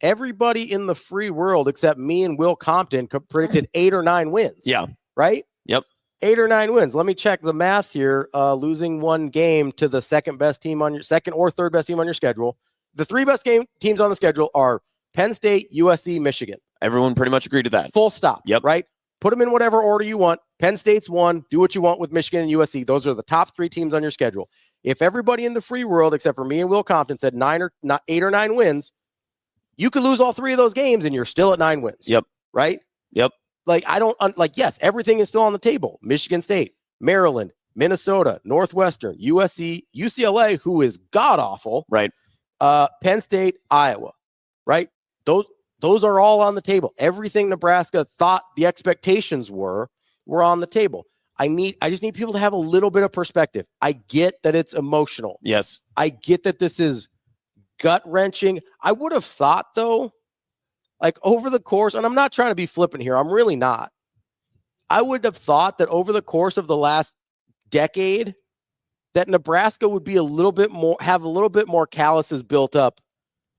everybody in the free world except me and Will Compton predicted 8 or 9 wins. Yeah. Right? Yep. 8 or 9 wins. Let me check the math here. Losing one game to the second or third best team on your schedule. The 3 best teams on the schedule are Penn State, USC, Michigan. Everyone pretty much agreed to that. Full stop. Yep. Right? Put them in whatever order you want. Penn State's 1. Do what you want with Michigan and USC. Those are the top 3 teams on your schedule. If everybody in the free world, except for me and Will Compton, said 8 or 9 wins, you could lose all 3 of those games and you're still at 9 wins. Yep. Right? Yep. Like, yes, everything is still on the table. Michigan State, Maryland, Minnesota, Northwestern, USC, UCLA, who is god-awful. Right. Penn State, Iowa. Right? Those are all on the table. Everything Nebraska thought the expectations were on the table. I just need people to have a little bit of perspective. I get that it's emotional. Yes. I get that this is gut-wrenching. I would have thought, though, like over the course, and I'm not trying to be flippant here, I'm really not. I would have thought that over the course of the last decade, that Nebraska would be have a little bit more calluses built up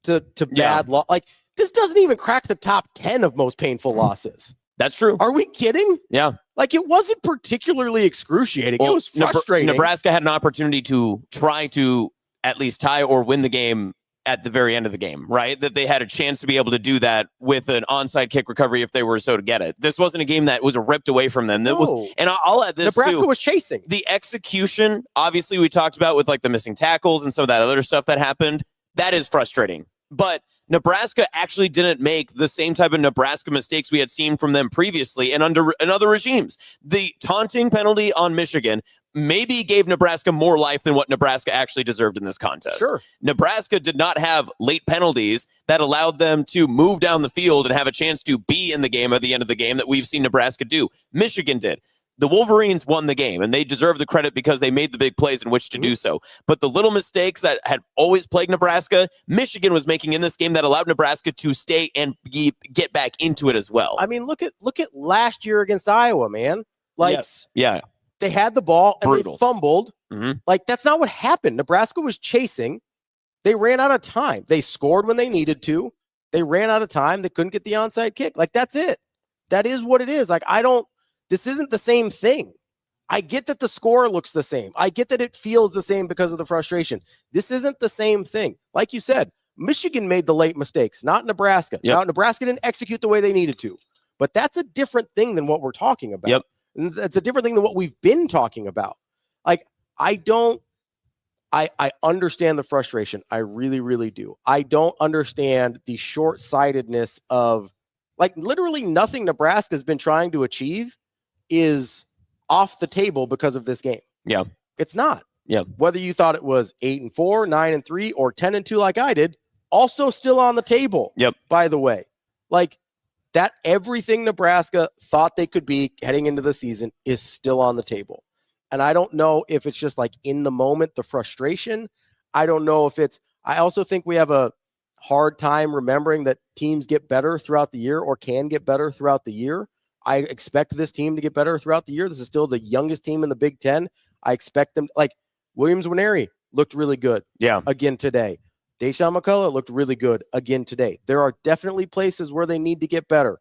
to bad loss. Like, this doesn't even crack the top 10 of most painful losses. That's true. Are we kidding? Yeah. Like, it wasn't particularly excruciating. It was frustrating. Nebraska had an opportunity to try to at least tie or win the game at the very end of the game, right? That they had a chance to be able to do that with an onside kick recovery if they were so to get it. This wasn't a game that was ripped away from them. And I'll add this Nebraska too. was chasing. The execution, obviously we talked about with like the missing tackles and some of that other stuff that happened. That is frustrating. But Nebraska actually didn't make the same type of Nebraska mistakes we had seen from them previously and in other regimes. The taunting penalty on Michigan maybe gave Nebraska more life than what Nebraska actually deserved in this contest. Sure. Nebraska did not have late penalties that allowed them to move down the field and have a chance to be in the game at the end of the game that we've seen Nebraska do. Michigan did. The Wolverines won the game, and they deserve the credit because they made the big plays in which to do so. But the little mistakes that had always plagued Nebraska, Michigan was making in this game that allowed Nebraska to stay and get back into it as well. I mean, look at last year against Iowa, man. Like, yes. Yeah. They had the ball and Brutal. They fumbled. Mm-hmm. Like, that's not what happened. Nebraska was chasing. They ran out of time. They scored when they needed to. They ran out of time. They couldn't get the onside kick. Like, that's it. That is what it is. Like, this isn't the same thing. I get that the score looks the same. I get that it feels the same because of the frustration. This isn't the same thing. Like you said, Michigan made the late mistakes, not Nebraska. Yep. Now, Nebraska didn't execute the way they needed to. But that's a different thing than what we're talking about. Yep. And that's a different thing than what we've been talking about. Like, I understand the frustration. I really, really do. I don't understand the short-sightedness of, like, literally nothing Nebraska has been trying to achieve is off the table because of this game. Yeah. It's not. Yeah. Whether you thought it was 8-4, 9-3, or 10-2 like I did, also still on the table. Yep. By the way. Like, that everything Nebraska thought they could be heading into the season is still on the table. And I don't know if it's just like in the moment, the frustration. I don't know if I also think we have a hard time remembering that teams get better throughout the year or can get better throughout the year. I expect this team to get better throughout the year. This is still the youngest team in the Big Ten. I expect them, like Williams-Nwaneri looked really good again today. Deshaun McCullough looked really good again today. There are definitely places where they need to get better.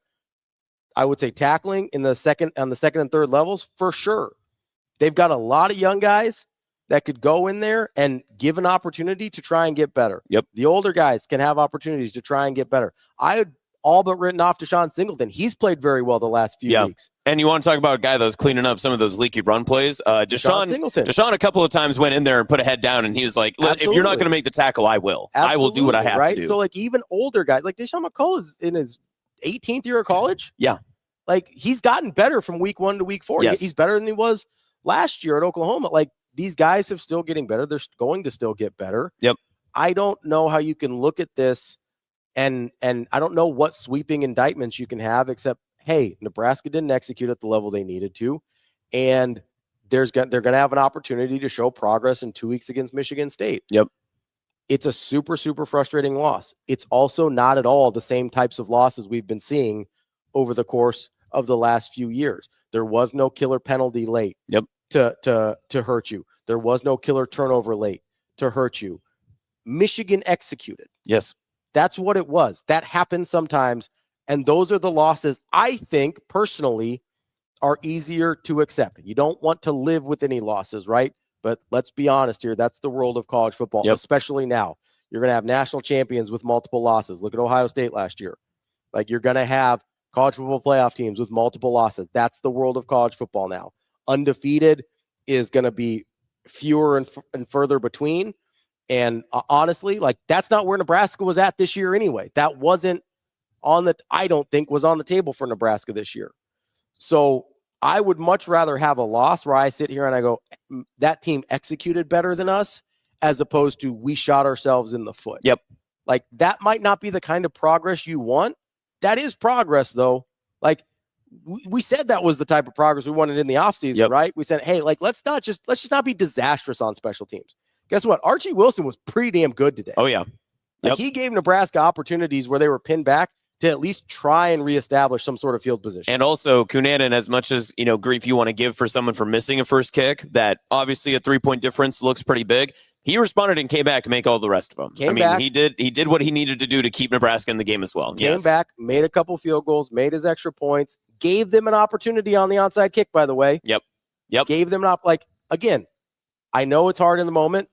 I would say tackling on the second and third levels for sure. They've got a lot of young guys that could go in there and give an opportunity to try and get better. Yep. The older guys can have opportunities to try and get better. all but written off Deshaun Singleton. He's played very well the last few weeks. And you want to talk about a guy that was cleaning up some of those leaky run plays? Deshaun Singleton. Deshaun a couple of times went in there and put a head down, and he was like, if you're not going to make the tackle, I will. Absolutely. I will do what I have to do. So, like, even older guys, like Deshaun McCullough is in his 18th year of college. Yeah. Like, he's gotten better from week 1 to week 4. Yes. He's better than he was last year at Oklahoma. Like, these guys have still getting better. They're going to still get better. Yep. I don't know how you can look at this and I don't know what sweeping indictments you can have except, hey, Nebraska didn't execute at the level they needed to, and they're going to have an opportunity to show progress in 2 weeks against Michigan State. Yep. It's a super, super frustrating loss. It's also not at all the same types of losses we've been seeing over the course of the last few years. There was no killer penalty late to hurt you. There was no killer turnover late to hurt you. Michigan executed. Yes. That's what it was. That happens sometimes. And those are the losses I think personally are easier to accept. You don't want to live with any losses, right? But let's be honest here. That's the world of college football, especially now. You're going to have national champions with multiple losses. Look at Ohio State last year. Like, you're going to have college football playoff teams with multiple losses. That's the world of college football now. Undefeated is going to be fewer and further between. And honestly, like, that's not where Nebraska was at this year anyway. That wasn't I don't think was on the table for Nebraska this year. So I would much rather have a loss where I sit here and I go, that team executed better than us, as opposed to we shot ourselves in the foot. Yep. Like, that might not be the kind of progress you want. That is progress, though. Like, we said that was the type of progress we wanted in the offseason, right? We said, hey, like, let's just not be disastrous on special teams. Guess what? Archie Wilson was pretty damn good today. Oh, yeah. Like, he gave Nebraska opportunities where they were pinned back to at least try and reestablish some sort of field position. And also, Cunanan, as much as, grief you want to give for someone for missing a first kick, that obviously a 3-point difference looks pretty big. He responded and came back and make all the rest of them. He did what he needed to do to keep Nebraska in the game as well. Came back, made a couple field goals, made his extra points, gave them an opportunity on the onside kick, by the way. Yep. Gave them again, I know it's hard in the moment.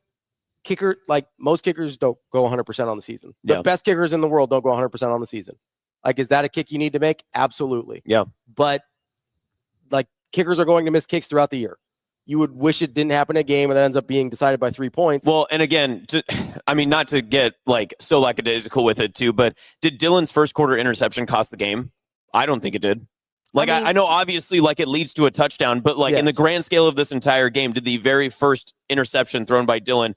Most kickers don't go 100% on the season. The best kickers in the world don't go 100% on the season. Like, is that a kick you need to make? Absolutely. Yeah. But, like, kickers are going to miss kicks throughout the year. You would wish it didn't happen in a game and that ends up being decided by 3 points. Well, and again, not to get so lackadaisical with it too, but did Dylan's first quarter interception cost the game? I don't think it did. I know obviously it leads to a touchdown, but in the grand scale of this entire game, did the very first interception thrown by Dylan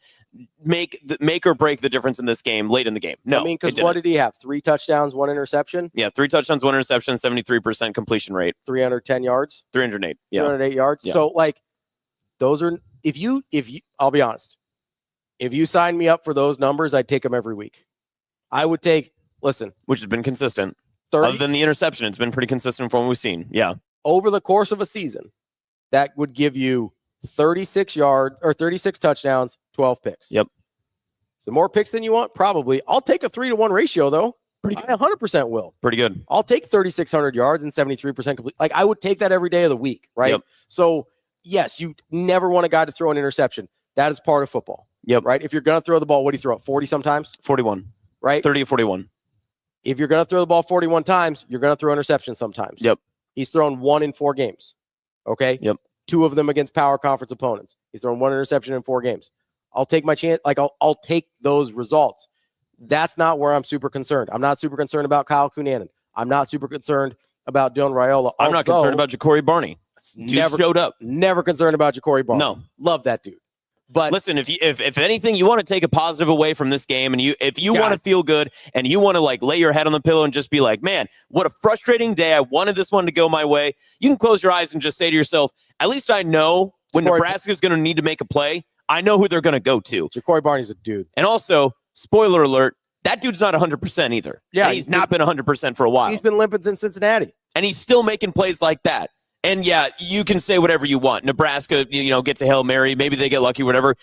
make or break the difference in this game late in the game? No. Because what did he have? 3 touchdowns, 1 interception? Yeah, 3 touchdowns, 1 interception, 73% completion rate. 310 yards? 308. Yeah. 308 yards. Yeah. So, those are, if you, I'll be honest, if you sign me up for those numbers, I'd take them every week. I would take, which has been consistent. Other than the interception, it's been pretty consistent from what we've seen. Yeah. Over the course of a season, that would give you 36 touchdowns, 12 picks. Yep. So more picks than you want? Probably. I'll take a 3-to-1 ratio, though. Pretty good. I 100% will. Pretty good. I'll take 3,600 yards and 73% complete. I would take that every day of the week, right? Yep. So, yes, you never want a guy to throw an interception. That is part of football. Yep. Right? If you're going to throw the ball, what do you throw? 40 sometimes? 41. Right? 30 or 41. If you're going to throw the ball 41 times, you're going to throw interceptions sometimes. Yep. He's thrown 1 in 4 games. Okay? Yep. 2 of them against power conference opponents. He's thrown 1 interception in 4 games. I'll take my chance. I'll take those results. That's not where I'm super concerned. I'm not super concerned about Kyle Cunanan. I'm not super concerned about Dylan Raiola. I'm not concerned about Ja'Cory Barney. Dude showed up. Never concerned about Ja'Cory Barney. No. Love that dude. But listen, if anything, you want to take a positive away from this game, and if you want to feel good, and you want to lay your head on the pillow and just be like, man, what a frustrating day. I wanted this one to go my way. You can close your eyes and just say to yourself, at least I know when Nebraska is going to need to make a play, I know who they're going to go to. Ja'Cory Barney's a dude. And also, spoiler alert, that dude's not 100% either. Yeah, and he's not been 100% for a while. He's been limping since Cincinnati. And he's still making plays like that. And yeah, you can say whatever you want. Nebraska, gets a Hail Mary. Maybe they get lucky, whatever.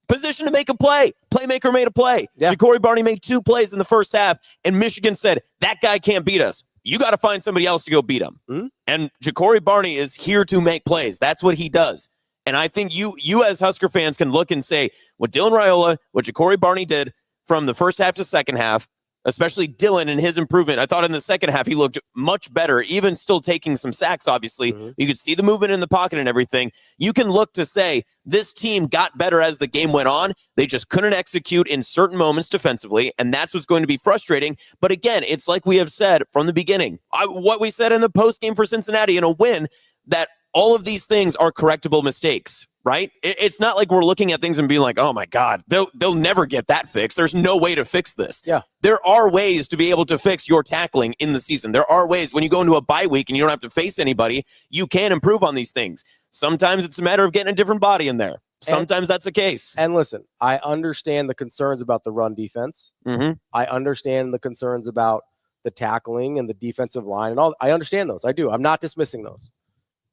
Position to make a play. Playmaker made a play. Yeah. Ja'Cory Barney made 2 plays in the first half, and Michigan said, that guy can't beat us. You got to find somebody else to go beat him. Mm-hmm. And Ja'Cory Barney is here to make plays. That's what he does. And I think you as Husker fans can look and say, what Dylan Raiola, what Ja'Cory Barney did from the first half to second half, especially Dylan and his improvement. I thought in the second half, he looked much better, even still taking some sacks, obviously. You could see the movement in the pocket and everything. You can look to say this team got better as the game went on. They just couldn't execute in certain moments defensively, and that's what's going to be frustrating. But again, it's like we have said from the beginning, what we said in the post game for Cincinnati in a win, that all of these things are correctable mistakes, right? It's not like we're looking at things and being like, oh my God, they'll never get that fixed. There's no way to fix this. Yeah. There are ways to be able to fix your tackling in the season. There are ways when you go into a bye week and you don't have to face anybody, you can improve on these things. Sometimes it's a matter of getting a different body in there. Sometimes that's the case. And listen, I understand the concerns about the run defense. I understand the concerns about the tackling and the defensive line and all. I understand those. I do. I'm not dismissing those.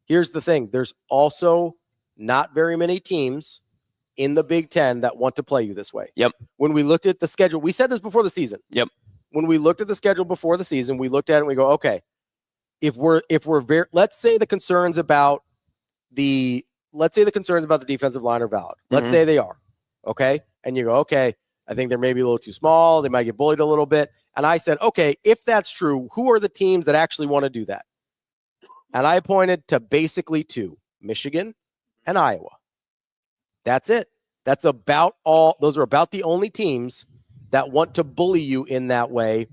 Here's the thing. There's also not very many teams in the Big Ten that want to play you this way. Yep. When we looked at the schedule, we said this before the season. Yep. When we looked at the schedule before the season, we looked at it and we go, okay, if we're very, let's say the concerns about the defensive line are valid. Let's say they are. Okay. And you go, okay, I think they're maybe a little too small. They might get bullied a little bit. And I said, okay, if that's true, who are the teams that actually want to do that? And I pointed to basically two, Michigan and Iowa. That's it. That's about all. Those are about the only teams that want to bully you in that way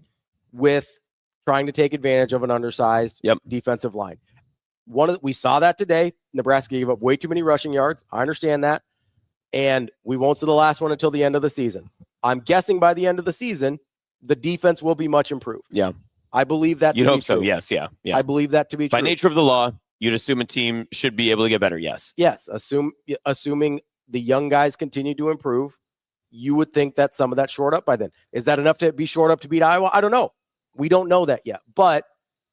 with trying to take advantage of an undersized defensive line. We saw that today. Nebraska gave up way too many rushing yards. I understand that. And we won't see the last one until the end of the season. I'm guessing by the end of the season, the defense will be much improved. Yeah. I believe that You'd to be hope so. true. Yes. Yeah. I believe that to be true. By nature of the law, you'd assume a team should be able to get better. Yes. Yes. Assuming the young guys continue to improve, you would think that some of that shored up by then. Is that enough to be shored up to beat Iowa? I don't know. We don't know that yet. But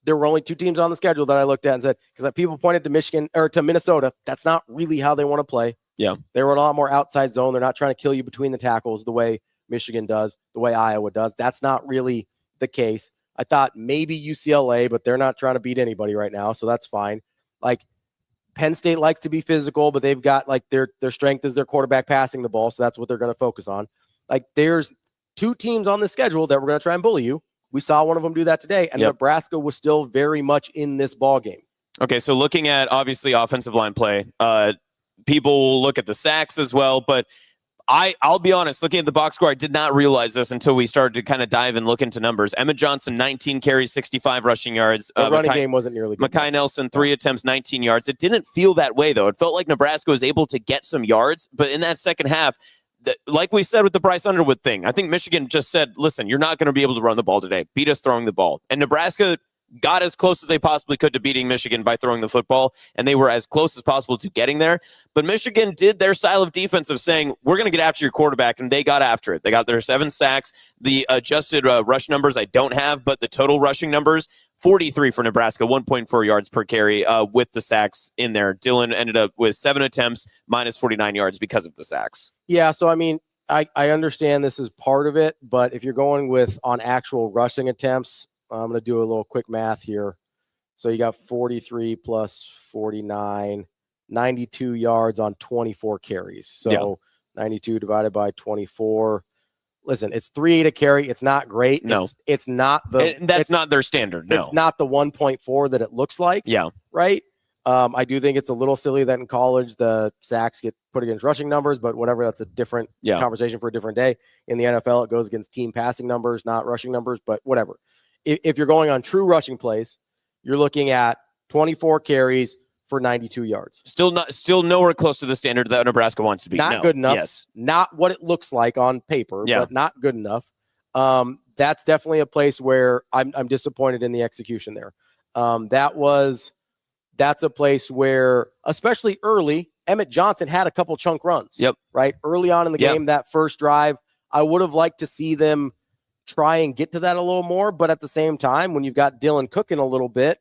there were only two teams on the schedule that I looked at and said, because people pointed to Michigan or to Minnesota, that's not really how they want to play. Yeah. They were a lot more outside zone. They're not trying to kill you between the tackles the way Michigan does, the way Iowa does. That's not really the case. I thought maybe UCLA, but they're not trying to beat anybody right now, so that's fine. Like Penn State likes to be physical, but they've got like their strength is their quarterback passing the ball, so that's what they're going to focus on. Like there's two teams on the schedule that we're going to try and bully you. We saw one of them do that today, and Nebraska was still very much in this ball game. Okay, so looking at obviously offensive line play, people will look at the sacks as well, but I'll be honest, looking at the box score, I did not realize this until we started to kind of dive and look into numbers. Emmett Johnson, 19 carries, 65 rushing yards. The running game wasn't nearly good. Makai Nelson, 3 attempts, 19 yards. It didn't feel that way, though. It felt like Nebraska was able to get some yards, but in that second half, like we said with the Bryce Underwood thing, I think Michigan just said, listen, you're not going to be able to run the ball today. Beat us throwing the ball. And Nebraska got as close as they possibly could to beating Michigan by throwing the football, and they were as close as possible to getting there. But Michigan did their style of defense of saying, we're going to get after your quarterback, and they got after it. They got their 7 sacks. The adjusted rush numbers I don't have, but the total rushing numbers, 43 for Nebraska, 1.4 yards per carry with the sacks in there. Dylan ended up with 7 attempts, minus 49 yards because of the sacks. Yeah, so I mean, I understand this is part of it, but if you're going with on actual rushing attempts, I'm going to do a little quick math here. So you got 43 plus 49, 92 yards on 24 carries. So 92 divided by 24. Listen, it's 3.8 a carry. It's not great. No. It's not the... That's not their standard, no. It's not the 1.4 that it looks like. Yeah. Right? I do think it's a little silly that in college the sacks get put against rushing numbers, but whatever, that's a different conversation for a different day. In the NFL, it goes against team passing numbers, not rushing numbers, but whatever. If you're going on true rushing plays, you're looking at 24 carries for 92 yards. Still nowhere close to the standard that Nebraska wants to be. Not good enough. Yes. Not what it looks like on paper, but not good enough. That's definitely a place where I'm disappointed in the execution there. That's a place where, especially early, Emmett Johnson had a couple chunk runs. Yep. Right? Early on in the game, that first drive, I would have liked to see them try and get to that a little more. But at the same time, when you've got Dylan cooking a little bit,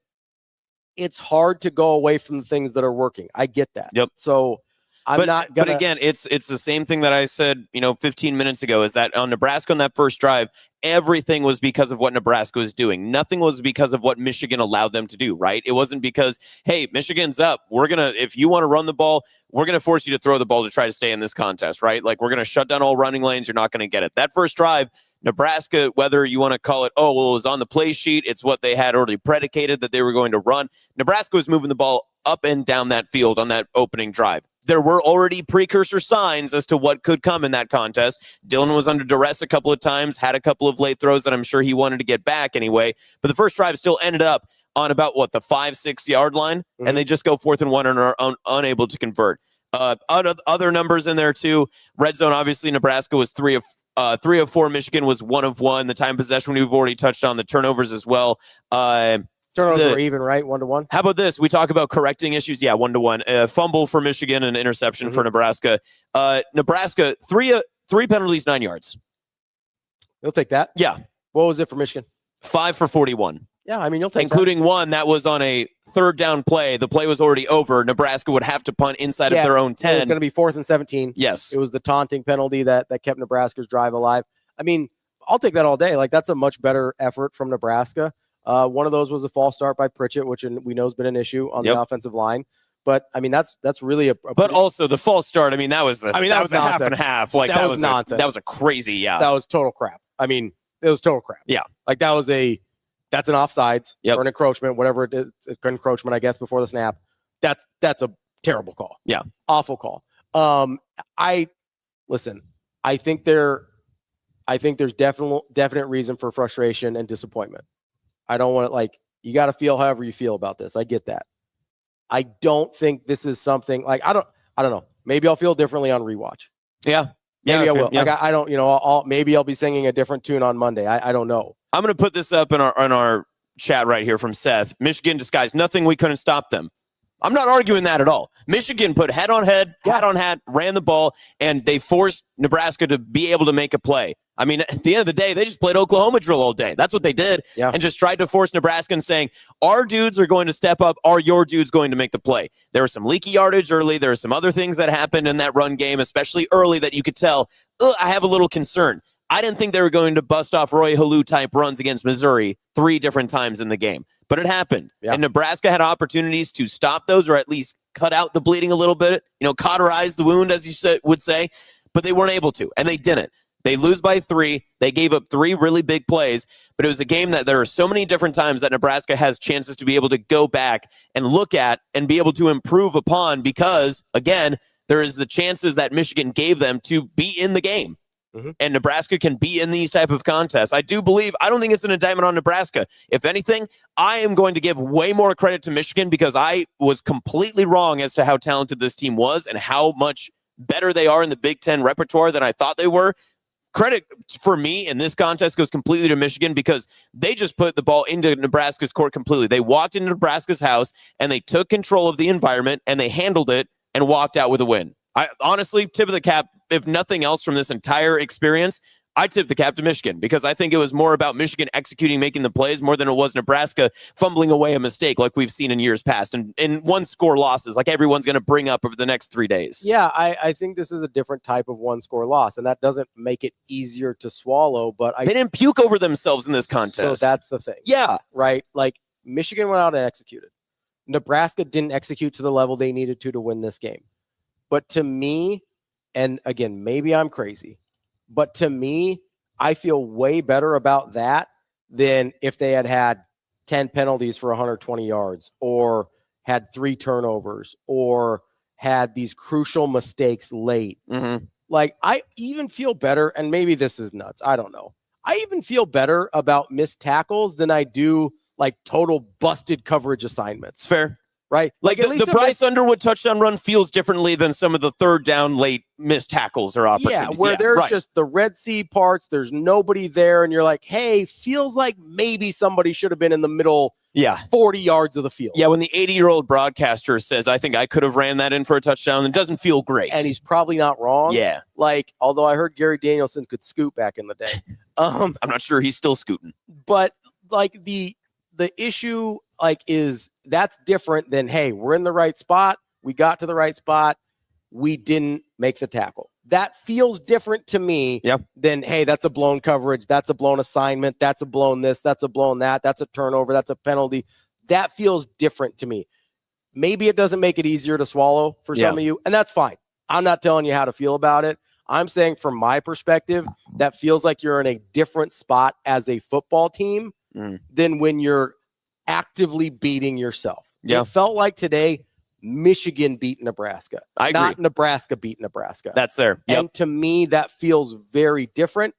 it's hard to go away from the things that are working. I get that. Yep. So But again, it's the same thing that I said, 15 minutes ago, is that on Nebraska on that first drive, everything was because of what Nebraska was doing. Nothing was because of what Michigan allowed them to do, right? It wasn't because, hey, Michigan's up. If you want to run the ball, we're going to force you to throw the ball to try to stay in this contest, right? Like, we're going to shut down all running lanes. You're not going to get it. That first drive, Nebraska, whether you want to call it, oh, well, it was on the play sheet, it's what they had already predicated that they were going to run. Nebraska was moving the ball up and down that field on that opening drive. There were already precursor signs as to what could come in that contest. Dylan was under duress a couple of times, had a couple of late throws that I'm sure he wanted to get back anyway. But the first drive still ended up on about, what, the 5-6 yard line? Mm-hmm. And they just go 4th and 1 and are unable to convert. Other numbers in there, too. Red zone, obviously, Nebraska was 3 of 4. Michigan was 1 of 1. The time possession, we've already touched on the turnovers as well. Turnovers were even, right? 1-1. How about this? We talk about correcting issues. Yeah, 1-1. Fumble for Michigan and interception for Nebraska. Nebraska, three penalties, 9 yards. You'll take that? Yeah. What was it for Michigan? 5 for 41. Yeah, I mean, you'll take including one that was on a 3rd down play. The play was already over. Nebraska would have to punt inside of their own 10. It was going to be 4th and 17. Yes. It was the taunting penalty that kept Nebraska's drive alive. I mean, I'll take that all day. Like, that's a much better effort from Nebraska. One of those was a false start by Pritchett, which we know has been an issue on the offensive line. But I mean, that's really but also the false start. I mean, that was a half and half. Like that was nonsense. That was a crazy. Yeah, that was total crap. I mean, it was total crap. Yeah, like that's an offsides or an encroachment, whatever it is. It's an encroachment, I guess, before the snap. That's a terrible call. Yeah, awful call. I think there's definite reason for frustration and disappointment. I don't want to, you got to feel however you feel about this. I get that. I don't think this is something I don't know. Maybe I'll feel differently on rewatch. Yeah. Maybe I will. Yeah. I don't, maybe I'll be singing a different tune on Monday. I don't know. I'm going to put this up in our chat right here from Seth. Michigan disguised nothing. We couldn't stop them. I'm not arguing that at all. Michigan put head on head, hat on hat, ran the ball, and they forced Nebraska to be able to make a play. I mean, at the end of the day, they just played Oklahoma drill all day. That's what they did. Yeah. And just tried to force Nebraska and saying, our dudes are going to step up. Are your dudes going to make the play? There was some leaky yardage early. There were some other things that happened in that run game, especially early, that you could tell, I have a little concern. I didn't think they were going to bust off Roy Halou type runs against Missouri 3 different times in the game. But it happened. Yeah. And Nebraska had opportunities to stop those, or at least cut out the bleeding a little bit, cauterize the wound, as you would say. But they weren't able to, and they didn't. They lose by 3. They gave up 3 really big plays, but it was a game that there are so many different times that Nebraska has chances to be able to go back and look at and be able to improve upon because, again, there is the chances that Michigan gave them to be in the game. Mm-hmm. And Nebraska can be in these type of contests. I don't think it's an indictment on Nebraska. If anything, I am going to give way more credit to Michigan because I was completely wrong as to how talented this team was and how much better they are in the Big Ten repertoire than I thought they were. Credit for me in this contest goes completely to Michigan because they just put the ball into Nebraska's court completely. They walked into Nebraska's house and they took control of the environment and they handled it and walked out with a win. I honestly, tip of the cap, if nothing else from this entire experience, I tip the cap to Michigan because I think it was more about Michigan executing, making the plays more than it was Nebraska fumbling away a mistake like we've seen in years past and one-score losses like everyone's going to bring up over the next 3 days. Yeah, I think this is a different type of one-score loss, and that doesn't make it easier to swallow. But they didn't puke over themselves in this contest. So that's the thing. Yeah. Right? Michigan went out and executed. Nebraska didn't execute to the level they needed to win this game. But to me, and again, maybe I'm crazy, but to me, I feel way better about that than if they had 10 penalties for 120 yards or had 3 turnovers or had these crucial mistakes late. Mm-hmm. I even feel better, and maybe this is nuts. I don't know. I even feel better about missed tackles than I do total busted coverage assignments. Fair. Right? At least the Bryce Underwood touchdown run feels differently than some of the 3rd down late missed tackles or opportunities. Yeah, where there's just the Red Sea parts, there's nobody there, and you're like, hey, feels like maybe somebody should have been in the middle 40 yards of the field. Yeah, when the 80-year-old broadcaster says, I think I could have ran that in for a touchdown, it doesn't feel great. And he's probably not wrong. Yeah. Although I heard Gary Danielson could scoot back in the day. I'm not sure he's still scooting. But, the issue is that's different than, hey, we're in the right spot. We got to the right spot. We didn't make the tackle. That feels different to me than, hey, that's a blown coverage. That's a blown assignment. That's a blown this. That's a blown that. That's a turnover. That's a penalty. That feels different to me. Maybe it doesn't make it easier to swallow for some of you, and that's fine. I'm not telling you how to feel about it. I'm saying from my perspective, that feels like you're in a different spot as a football team than when you're actively beating yourself. Yeah. It felt like today Michigan beat Nebraska. I agree. Not Nebraska beat Nebraska. That's there. Yep. And to me, that feels very different.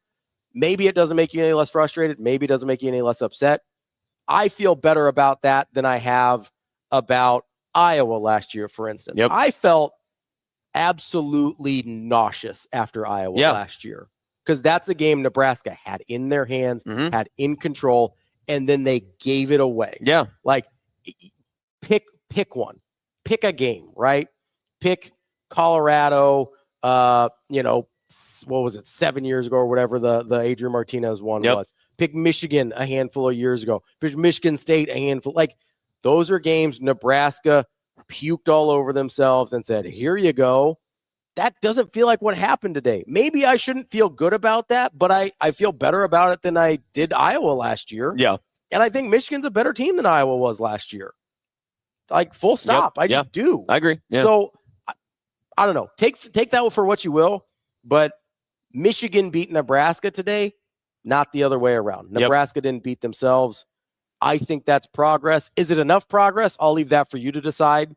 Maybe it doesn't make you any less frustrated. Maybe it doesn't make you any less upset. I feel better about that than I have about Iowa last year, for instance. Yep. I felt absolutely nauseous after Iowa last year because that's a game Nebraska had in their hands, had in control, and then they gave it away. Yeah. Like, pick one. Pick a game, right? Pick Colorado, what was it, 7 years ago or whatever the Adrian Martinez one was. Pick Michigan a handful of years ago. Pick Michigan State a handful. Like, those are games Nebraska puked all over themselves and said, here you go. That doesn't feel like what happened today. Maybe I shouldn't feel good about that, but I feel better about it than I did Iowa last year. Yeah. And I think Michigan's a better team than Iowa was last year. Like, full stop. I just do. I agree. Yeah. So, I don't know. Take that for what you will, but Michigan beat Nebraska today, not the other way around. Nebraska didn't beat themselves. I think that's progress. Is it enough progress? I'll leave that for you to decide.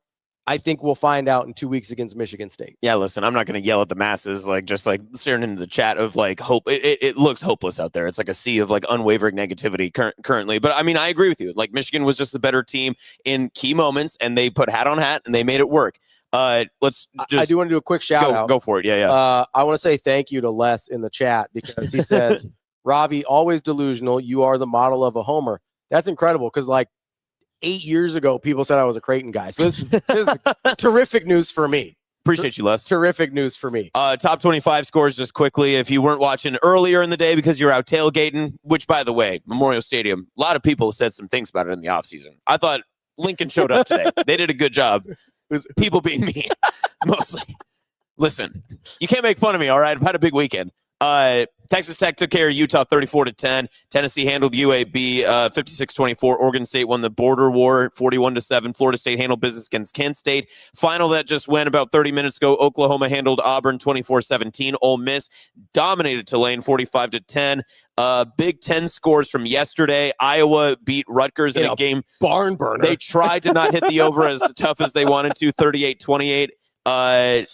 I think we'll find out in 2 weeks against Michigan State. Yeah, listen, I'm not going to yell at the masses, just staring into the chat of hope. It looks hopeless out there. It's like a sea of unwavering negativity currently. But I mean, I agree with you. Michigan was just the better team in key moments, and they put hat on hat and they made it work. I do want to do a quick shout out. Go for it. Yeah. I want to say thank you to Les in the chat because he says, Ravi, always delusional. You are the model of a homer. That's incredible because 8 years ago, people said I was a Creighton guy. So this is terrific news for me. Appreciate you, Les. Terrific news for me. Top 25 scores just quickly. If you weren't watching earlier in the day because you're out tailgating, which, by the way, Memorial Stadium, a lot of people said some things about it in the offseason. I thought Lincoln showed up today. They did a good job. People being me, mostly. Listen, you can't make fun of me, all right? I've had a big weekend. Texas Tech took care of Utah 34-10. Tennessee handled UAB 56-24. Oregon State won the border war 41-7. Florida State handled business against Kent State. Final that just went about 30 minutes ago. Oklahoma handled Auburn 24-17. Ole Miss dominated Tulane 45-10. Big Ten scores from yesterday. Iowa beat Rutgers in a game barn burner. They tried to not hit the over as tough as they wanted to. 38-28.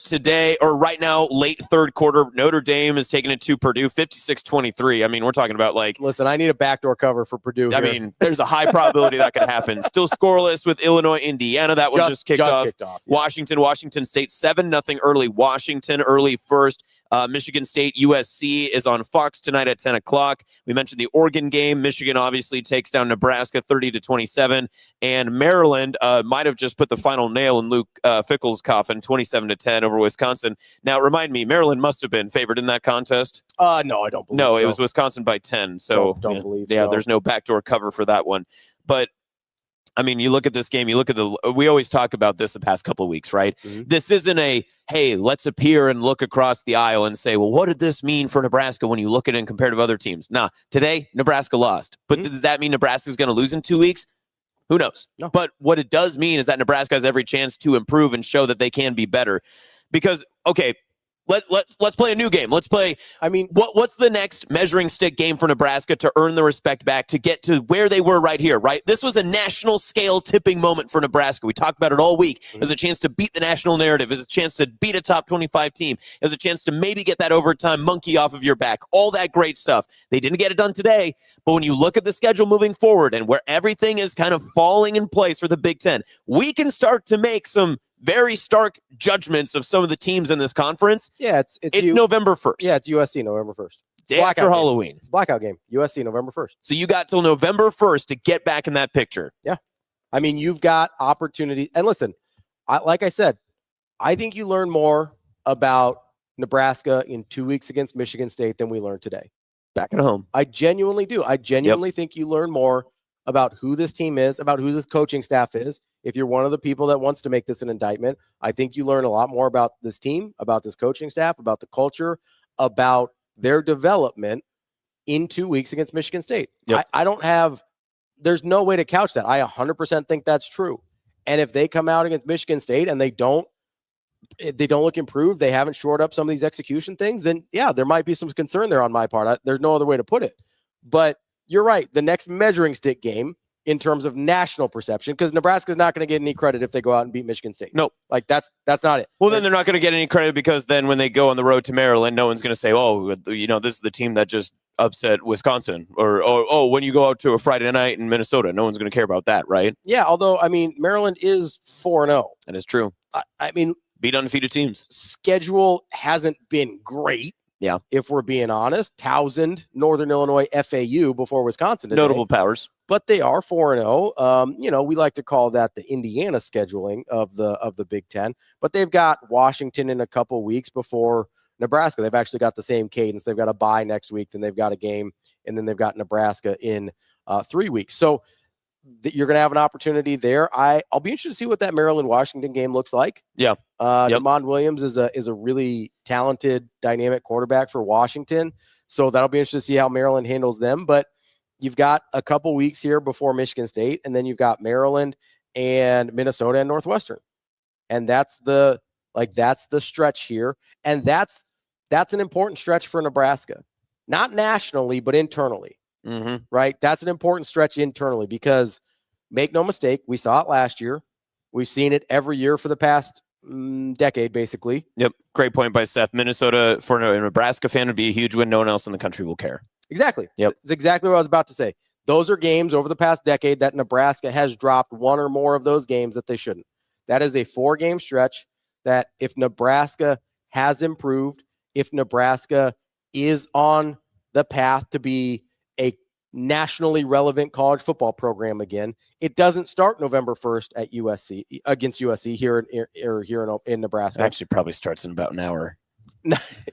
Today, or right now, late third quarter, Notre Dame is taking it to Purdue 56-23. I mean, we're talking about listen, I need a backdoor cover for Purdue. I mean, there's a high probability that could happen. Still scoreless with Illinois, Indiana. That one just kicked off. Yeah. Washington State 7-0 early. Washington early first. Michigan State, USC is on Fox tonight at 10 o'clock. We mentioned the Oregon game. Michigan obviously takes down Nebraska 30-27. And Maryland might have just put the final nail in Luke Fickell's coffin, 27-10 over Wisconsin. Now, remind me, Maryland must have been favored in that contest? No, I don't believe so. It was Wisconsin by 10. So don't believe so. Yeah, there's no backdoor cover for that one. But I mean, you look at this game, we always talk about this the past couple of weeks, right? Mm-hmm. This isn't hey, let's appear and look across the aisle and say, well, what did this mean for Nebraska when you look at it compared to other teams? Nah, today, Nebraska lost. But does that mean Nebraska's going to lose in 2 weeks? Who knows? No. But what it does mean is that Nebraska has every chance to improve and show that they can be better. Because, okay, let's play a new game. Let's play. I mean, what's the next measuring stick game for Nebraska to earn the respect back to get to where they were right here, right? This was a national scale tipping moment for Nebraska. We talked about it all week. It was a chance to beat the national narrative. It was a chance to beat a top 25 team. It was a chance to maybe get that overtime monkey off of your back. All that great stuff. They didn't get it done today, but when you look at the schedule moving forward and where everything is kind of falling in place for the Big Ten, we can start to make some very stark judgments of some of the teams in this conference. Yeah, it's November 1st. Yeah, it's USC November 1st. Day after Halloween. It's a blackout game. USC November 1st. So you got till November 1st to get back in that picture. Yeah. I mean, you've got opportunity. And listen, like I said, I think you learn more about Nebraska in 2 weeks against Michigan State than we learned today. Back at home. I genuinely do. I genuinely think you learn more about who this team is, about who this coaching staff is. If you're one of the people that wants to make this an indictment, I think you learn a lot more about this team, about this coaching staff, about the culture, about their development in 2 weeks against Michigan State. Yep. There's no way to couch that. I 100% think that's true. And if they come out against Michigan State and they don't they don't look improved, they haven't shored up some of these execution things, then yeah, there might be some concern there on my part. There's no other way to put it. But you're right. The next measuring stick game in terms of national perception, because Nebraska's not going to get any credit if they go out and beat Michigan State. Nope. Like that's not it. Well, then they're not going to get any credit because then when they go on the road to Maryland, no one's going to say, oh, this is the team that just upset Wisconsin, or oh, when you go out to a Friday night in Minnesota, no one's going to care about that, right? Yeah, although, I mean, Maryland is 4-0. That is true. I mean, beat undefeated teams. Schedule hasn't been great. Yeah. If we're being honest, Towson, Northern Illinois, FAU before Wisconsin today. Notable powers. But they are 4-0. We like to call that the Indiana scheduling of the Big Ten. But they've got Washington in a couple weeks before Nebraska. They've actually got the same cadence. They've got a bye next week, then they've got a game, and then they've got Nebraska in 3 weeks. So you're going to have an opportunity there. I'll be interested to see what that Maryland-Washington game looks like. Yeah. Demond Williams is a really talented, dynamic quarterback for Washington. So that'll be interesting to see how Maryland handles them. But you've got a couple weeks here before Michigan State, and then you've got Maryland and Minnesota and Northwestern. And that's the stretch here. And that's an important stretch for Nebraska. Not nationally, but internally. Mm-hmm. Right? That's an important stretch internally because, make no mistake, we saw it last year. We've seen it every year for the past decade, basically. Yep. Great point by Seth. Minnesota, for a Nebraska fan, would be a huge win. No one else in the country will care. Exactly. Yep. It's exactly what I was about to say. Those are games over the past decade that Nebraska has dropped one or more of those games that they shouldn't. That is a 4-game stretch that if Nebraska has improved, if Nebraska is on the path to be a nationally relevant college football program again, it doesn't start November 1st at USC against USC here in Nebraska. It actually probably starts in about an hour.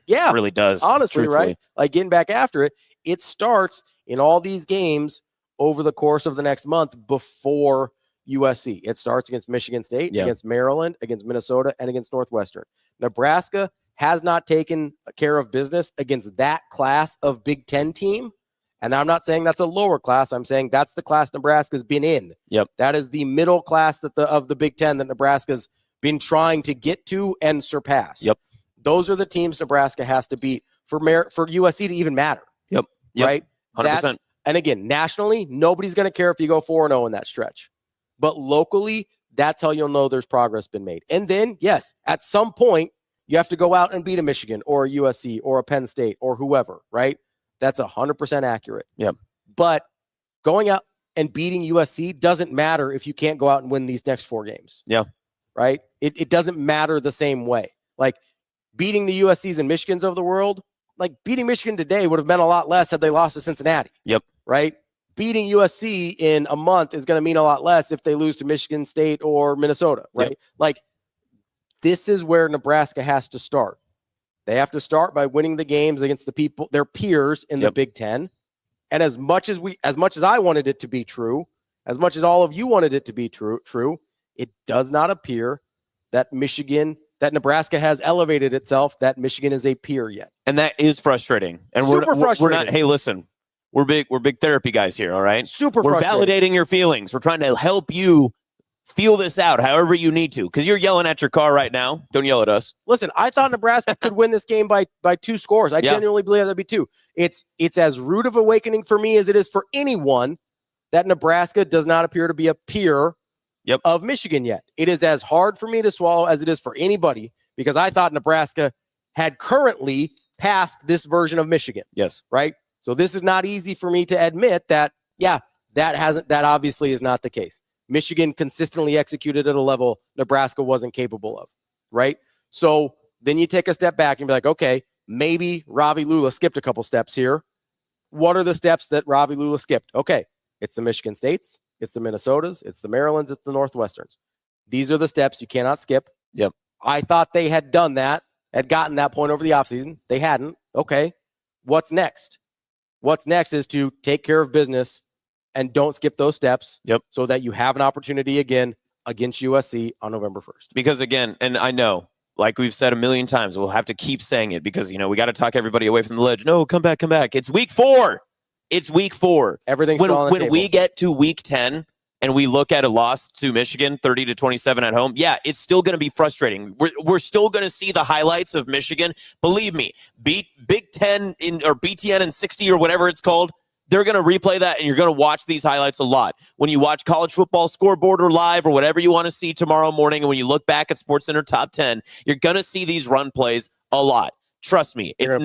Yeah, it really does. Honestly, truthfully. right? Like getting back after it, it starts in all these games over the course of the next month before USC. It starts against Michigan State, against Maryland, against Minnesota, and against Northwestern. Nebraska has not taken care of business against that class of Big Ten team. And I'm not saying that's a lower class. I'm saying that's the class Nebraska's been in. Yep. That is the middle class of the Big Ten that Nebraska's been trying to get to and surpass. Yep. Those are the teams Nebraska has to beat for USC to even matter. Yep. Right? 100%. And again, nationally, nobody's going to care if you go 4-0 in that stretch. But locally, that's how you'll know there's progress been made. And then, yes, at some point, you have to go out and beat a Michigan or a USC or a Penn State or whoever, right? That's 100% accurate. Yep. But going out and beating USC doesn't matter if you can't go out and win these next 4 games. Yeah. Right? It doesn't matter the same way. Like beating the USCs and Michigans of the world, like beating Michigan today would have meant a lot less had they lost to Cincinnati. Yep. Right? Beating USC in a month is going to mean a lot less if they lose to Michigan State or Minnesota. Right? Yep. Like this is where Nebraska has to start. They have to start by winning the games against their peers in the Big Ten. And as much as I wanted it to be true, as much as all of you wanted it to be true, it does not appear that Nebraska has elevated itself, that Michigan is a peer yet. And that is frustrating. And we're not, hey, listen, we're big therapy guys here, all right? We're validating your feelings. We're trying to help you feel this out however you need to, because you're yelling at your car right now. Don't yell at us. Listen, I thought Nebraska could win this game by 2 scores. I genuinely believe that'd be 2. It's as rude of awakening for me as it is for anyone that Nebraska does not appear to be a peer of Michigan yet. It is as hard for me to swallow as it is for anybody, because I thought Nebraska had currently passed this version of Michigan. Yes. Right? So this is not easy for me to admit that, that obviously is not the case. Michigan consistently executed at a level Nebraska wasn't capable of, right? So then you take a step back and be like, okay, maybe Ravi Lulla skipped a couple steps here. What are the steps that Ravi Lulla skipped? Okay, it's the Michigan States, it's the Minnesotas, it's the Marylands, it's the Northwesterns. These are the steps you cannot skip. Yep. I thought they had done that, had gotten that point over the offseason. They hadn't. Okay, what's next? What's next is to take care of business and don't skip those steps. Yep. So that you have an opportunity again against USC on November 1st. Because again, and I know, like we've said a million times, we'll have to keep saying it because, we got to talk everybody away from the ledge. No, come back. It's week 4. It's week 4. Everything's still on the table. When we get to week 10 and we look at a loss to Michigan, 30-27 at home, yeah, it's still going to be frustrating. We're still going to see the highlights of Michigan. Believe me, beat Big Ten or BTN in 60 or whatever it's called. They're going to replay that, and you're going to watch these highlights a lot. When you watch College Football Scoreboard or Live or whatever you want to see tomorrow morning, and when you look back at SportsCenter Top 10, you're going to see these run plays a lot. Trust me, it's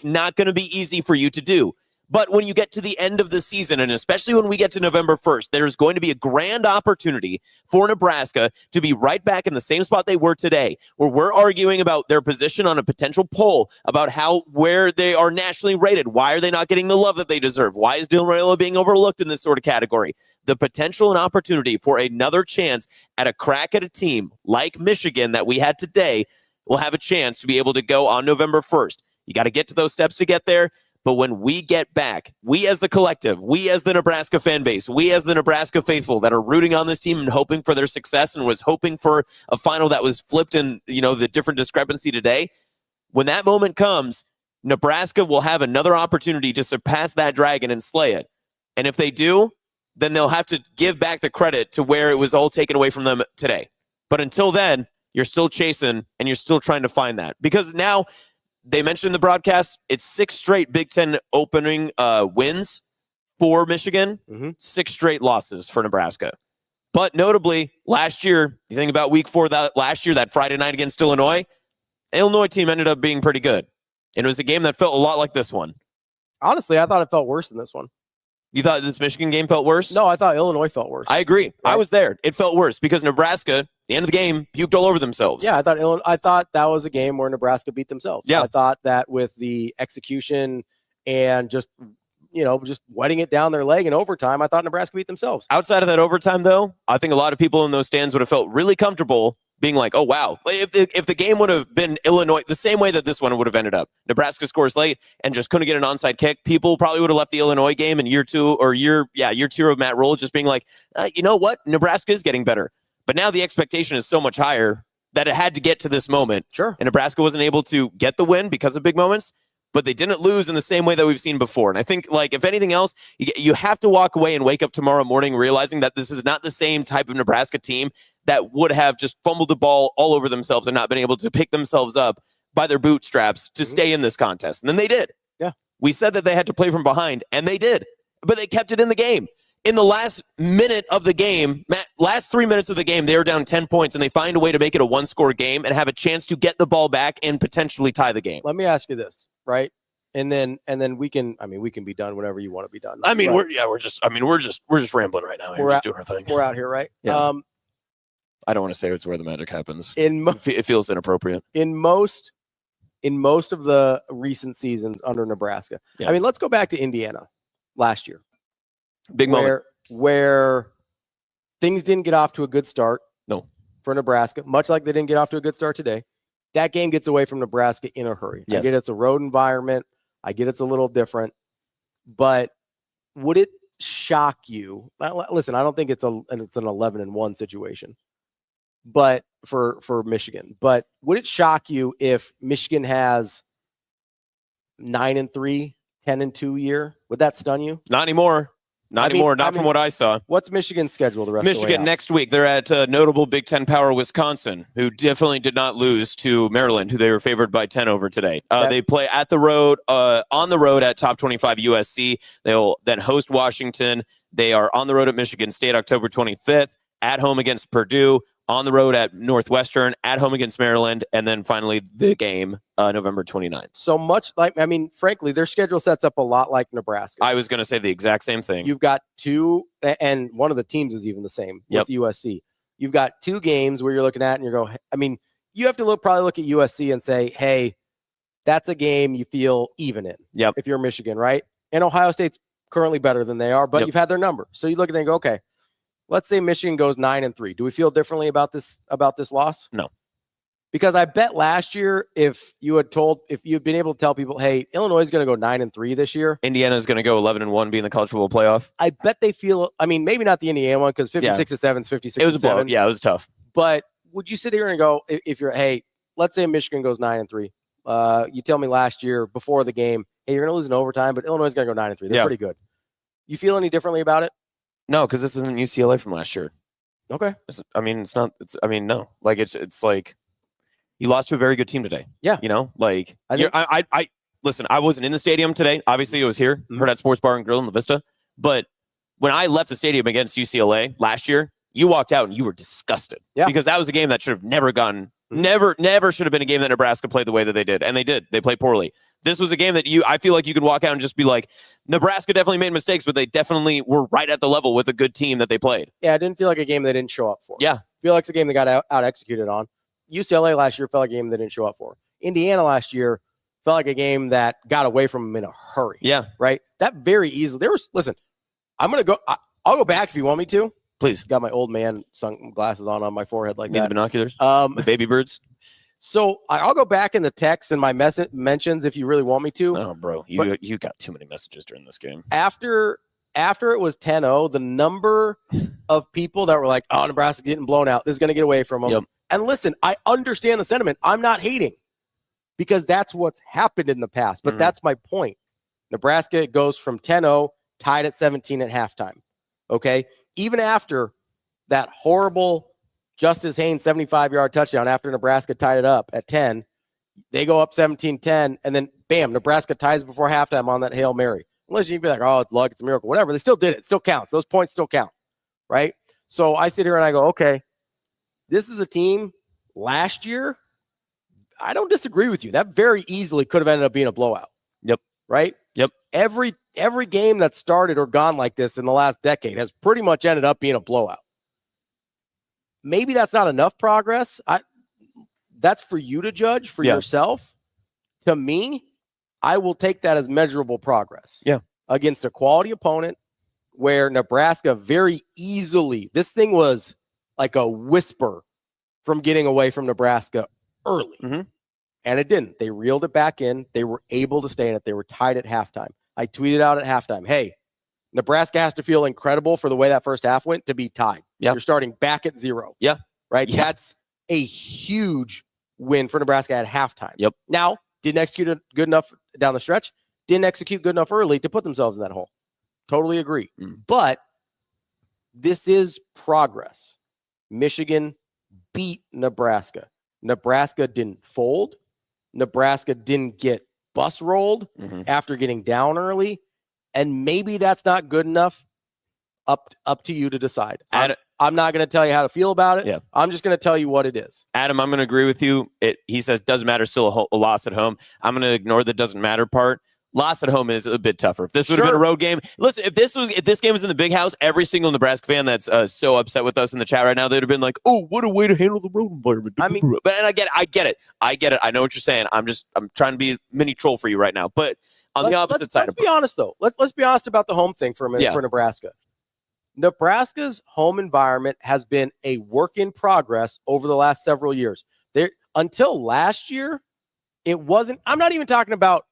not going to be easy for you to do. But when you get to the end of the season, and especially when we get to November 1st, there's going to be a grand opportunity for Nebraska to be right back in the same spot they were today, where we're arguing about their position on a potential poll, about where they are nationally rated. Why are they not getting the love that they deserve? Why is Dylan Raiola being overlooked in this sort of category? The potential and opportunity for another chance at a crack at a team like Michigan that we had today will have a chance to be able to go on November 1st. You got to get to those steps to get there. But when we get back, we as the collective, we as the Nebraska fan base, we as the Nebraska faithful that are rooting on this team and hoping for their success and was hoping for a final that was flipped in, the different discrepancy today, when that moment comes, Nebraska will have another opportunity to surpass that dragon and slay it. And if they do, then they'll have to give back the credit to where it was all taken away from them today. But until then, you're still chasing and you're still trying to find that. Because now, they mentioned in the broadcast, it's 6 straight Big Ten opening wins for Michigan, 6 straight losses for Nebraska. But notably, last year, you think about week 4 last year, that Friday night against Illinois team ended up being pretty good. And it was a game that felt a lot like this one. Honestly, I thought it felt worse than this one. You thought this Michigan game felt worse? No, I thought Illinois felt worse. I agree. Right? I was there. It felt worse because Nebraska, at the end of the game, puked all over themselves. Yeah, I thought that was a game where Nebraska beat themselves. Yeah. I thought that with the execution and just wetting it down their leg in overtime, I thought Nebraska beat themselves. Outside of that overtime, though, I think a lot of people in those stands would have felt really comfortable being like, oh, wow. If the game would have been Illinois, the same way that this one would have ended up, Nebraska scores late and just couldn't get an onside kick, people probably would have left the Illinois game in year 2 of Matt Rule just being like, you know what? Nebraska is getting better. But now the expectation is so much higher that it had to get to this moment. Sure. And Nebraska wasn't able to get the win because of big moments, but they didn't lose in the same way that we've seen before. And I think, if anything else, you have to walk away and wake up tomorrow morning realizing that this is not the same type of Nebraska team that would have just fumbled the ball all over themselves and not been able to pick themselves up by their bootstraps to stay in this contest. And then they did. Yeah. We said that they had to play from behind, and they did. But they kept it in the game. In the last minute of the game, last 3 minutes of the game, they were down 10 points, and they find a way to make it a one-score game and have a chance to get the ball back and potentially tie the game. Let me ask you this, right? And then we can be done whenever you want to be done. We're just rambling right now. We're just doing our thing. We're out here, right? Yeah. I don't want to say it's where the magic happens. It feels inappropriate. In most of the recent seasons under Nebraska. Yeah. I mean, let's go back to Indiana last year. Big moment. Where things didn't get off to a good start. No. For Nebraska, much like they didn't get off to a good start today. That game gets away from Nebraska in a hurry. Yes. I get it's a road environment. I get it's a little different. But would it shock you? Listen, I don't think it's an 11-1 situation. But for Michigan, but would it shock you if Michigan has 9-3, 10-2 year? Would that stun you? Not anymore. Not from what I saw. What's Michigan's schedule the rest of the way? Michigan next week, they're at notable Big Ten power Wisconsin, who definitely did not lose to Maryland, who they were favored by 10 over today. They play on the road at top 25 USC. They'll then host Washington. They are on the road at Michigan State October 25th, at home against Purdue, on the road at Northwestern, at home against Maryland, and then finally the game November 29th. So much frankly, their schedule sets up a lot like Nebraska. I was going to say the exact same thing. You've got 2, and one of the teams is even the same with USC. You've got 2 games where you're looking at and you go, you have to probably look at USC and say, hey, that's a game you feel even in. Yep. If you're Michigan, right? And Ohio State's currently better than they are, but you've had their number. So you look at them and go, okay, let's say Michigan goes 9-3. Do we feel differently about this loss? No. Because I bet last year, if you'd been able to tell people, hey, Illinois is going to go 9-3 this year. Indiana is going to go 11-1, be in the college football playoff. I bet they feel, maybe not the Indiana one, because 56-7 is 56-7. It was a blow. Yeah, it was tough. But would you sit here and go, if you're, hey, let's say Michigan goes 9-3. You tell me last year before the game, hey, you're going to lose in overtime, but Illinois is going to go 9-3. They're pretty good. You feel any differently about it? No, because this isn't UCLA from last year. Okay. It's not. No. Like it's like you lost to a very good team today. Yeah. Like I listen. I wasn't in the stadium today. Obviously, it was here, Hurrdat Sports Bar and Grill in the Vista. But when I left the stadium against UCLA last year, you walked out and you were disgusted. Yeah. Because that was a game that should have never gone. Never should have been a game that Nebraska played the way that they did. And they did. They played poorly. This was a game that I feel like you can walk out and just be like, Nebraska definitely made mistakes, but they definitely were right at the level with a good team that they played. Yeah, it didn't feel like a game they didn't show up for. Yeah. I feel like it's a game they got out executed on. UCLA last year felt like a game they didn't show up for. Indiana last year felt like a game that got away from them in a hurry. Yeah. Right? That very easily. Listen, I'm going to go. I'll go back if you want me to. Please. Got my old man sunglasses on my forehead like that. The binoculars? The baby birds? So I'll go back in the text and my mentions if you really want me to. Oh, bro, you got too many messages during this game. After it was 10-0, the number of people that were like, oh, Nebraska's getting blown out. This is going to get away from them. Yep. And listen, I understand the sentiment. I'm not hating because that's what's happened in the past. But that's my point. Nebraska goes from 10-0, tied at 17 at halftime. Okay? Even after that horrible Justice Haynes 75-yard touchdown after Nebraska tied it up at 10, they go up 17-10, and then, bam, Nebraska ties before halftime on that Hail Mary. Unless you can be like, oh, it's luck, it's a miracle, whatever. They still did it. It still counts. Those points still count, right? So I sit here and I go, okay, this is a team last year. I don't disagree with you. That very easily could have ended up being a blowout. Yep. Right? Yep. Every game that's started or gone like this in the last decade has pretty much ended up being a blowout. Maybe that's not enough progress. That's for you to judge for yourself. To me, I will take that as measurable progress. Yeah. Against a quality opponent where Nebraska very easily, this thing was like a whisper from getting away from Nebraska early. Mm-hmm. And it didn't. They reeled it back in. They were able to stay in it. They were tied at halftime. I tweeted out at halftime, hey, Nebraska has to feel incredible for the way that first half went to be tied. Yeah. You're starting back at 0. Yeah. Right? Yeah. That's a huge win for Nebraska at halftime. Yep. Now, didn't execute it good enough down the stretch. Didn't execute good enough early to put themselves in that hole. Totally agree. But this is progress. Michigan beat Nebraska. Nebraska didn't fold. Nebraska didn't get bus rolled after getting down early. And maybe that's not good enough. Up to you to decide. I'm not going to tell you how to feel about it. Yeah. I'm just going to tell you what it is. Adam, I'm going to agree with you. He says doesn't matter, still a loss at home. I'm going to ignore the doesn't matter part. Loss at home is a bit tougher. If this would have been a road game, listen, if this game was in the big house, every single Nebraska fan that's so upset with us in the chat right now, they'd have been like, oh, what a way to handle the road environment. I mean, but I get it. I know what you're saying. I'm trying to be a mini troll for you right now. But on the opposite side, let's be honest though. Let's be honest about the home thing for a minute for Nebraska. Nebraska's home environment has been a work in progress over the last several years. Until last year, it wasn't. I'm not even talking about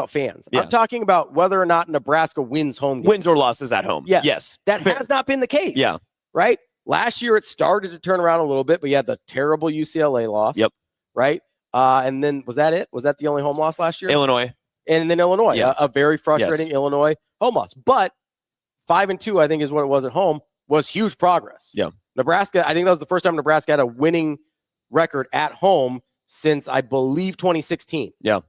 fans. Yeah. I'm talking about whether or not Nebraska wins home games. Wins or losses at home. Yes. That has not been the case. Yeah. Right? Last year, it started to turn around a little bit, but you had the terrible UCLA loss. Yep. Right? And then, was that it? Was that the only home loss last year? Illinois. And then Illinois. A very frustrating Illinois home loss. But 5-2, I think, is what it was at home, was huge progress. Yeah. Nebraska, I think that was the first time Nebraska had a winning record at home since, I believe, 2016. Yeah.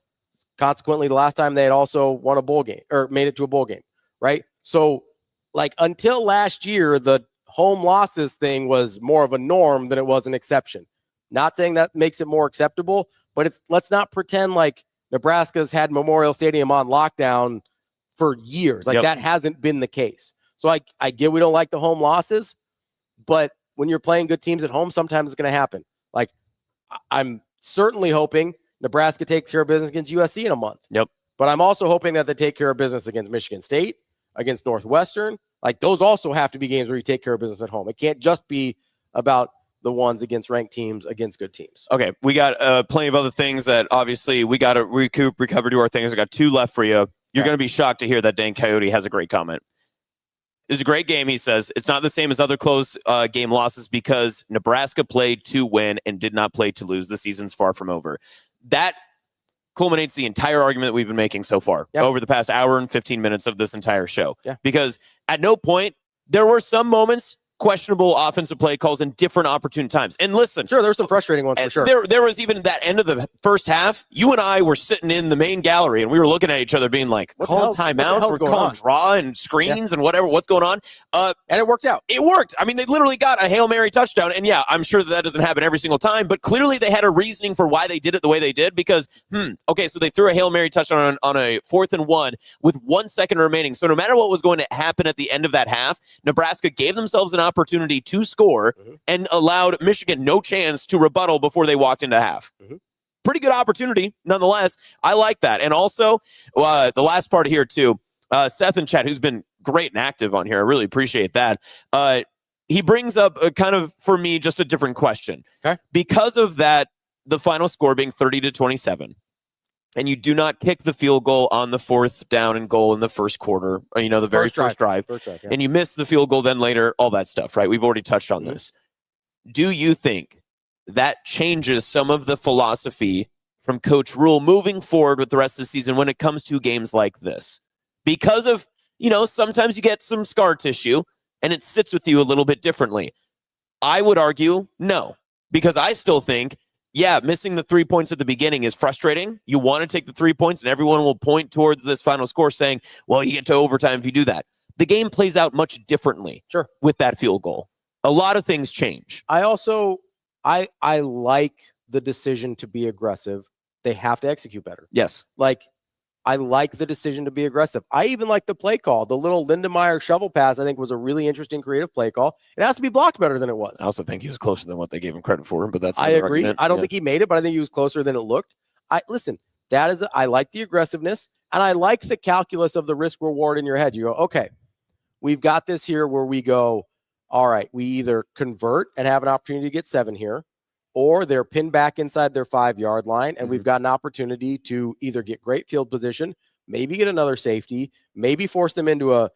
Consequently, the last time they had also won a bowl game or made it to a bowl game, right? So, like, until last year, the home losses thing was more of a norm than it was an exception. Not saying that makes it more acceptable, but let's not pretend like Nebraska's had Memorial Stadium on lockdown for years. Like, that hasn't been the case. So I get we don't like the home losses, but when you're playing good teams at home, sometimes it's going to happen. Like, I'm certainly hoping Nebraska takes care of business against USC in a month. Yep. But I'm also hoping that they take care of business against Michigan State, against Northwestern. Like, those also have to be games where you take care of business at home. It can't just be about the ones against ranked teams, against good teams. Okay, we got plenty of other things that obviously we got to recover to our things. I got 2 left for you. You're going to be shocked to hear that Dan Coyote has a great comment. It was a great game, he says. It's not the same as other close game losses because Nebraska played to win and did not play to lose. The season's far from over. That culminates the entire argument that we've been making so far over the past hour and 15 minutes of this entire show. Yeah. Because at no point there were some moments, questionable offensive play calls in different opportune times. And listen, sure, there's some frustrating ones for sure. There was even that end of the first half. You and I were sitting in the main gallery and we were looking at each other being like, call timeouts, we're calling draw and screens and whatever, what's going on? And it worked out. It worked. I mean, they literally got a Hail Mary touchdown. And yeah, I'm sure that doesn't happen every single time, but clearly they had a reasoning for why they did it the way they did because, okay, so they threw a Hail Mary touchdown on a 4th and 1 with 1 second remaining. So no matter what was going to happen at the end of that half, Nebraska gave themselves an opportunity to score and allowed Michigan no chance to rebuttal before they walked into half. Pretty good opportunity, nonetheless. I like that. And also, the last part here, too, Seth in chat, who's been great and active on here. I really appreciate that. He brings up kind of, for me, just a different question. Okay. Because of that, the final score being 30-27, and you do not kick the field goal on the 4th down and goal in the first quarter, the very first drive, and you miss the field goal then later, all that stuff, right? We've already touched on this. Do you think that changes some of the philosophy from Coach Rule moving forward with the rest of the season when it comes to games like this? Because of, sometimes you get some scar tissue and it sits with you a little bit differently. I would argue no, because I still think, missing the 3 points at the beginning is frustrating. You want to take the 3 points, and everyone will point towards this final score saying, well, you get to overtime if you do that. The game plays out much differently with that field goal. A lot of things change. I also, I like the decision to be aggressive. They have to execute better. Yes. I like the decision to be aggressive. I even like the play call. The little Lindemeyer shovel pass, I think, was a really interesting, creative play call. It has to be blocked better than it was. I also think he was closer than what they gave him credit for, but that's I agree. Argument. I don't think he made it, but I think he was closer than it looked. I like the aggressiveness, and I like the calculus of the risk reward in your head. You go, okay, we've got this here where we go, all right, we either convert and have an opportunity to get 7 here, or they're pinned back inside their 5-yard line, and we've got an opportunity to either get great field position, maybe get another safety, maybe force them into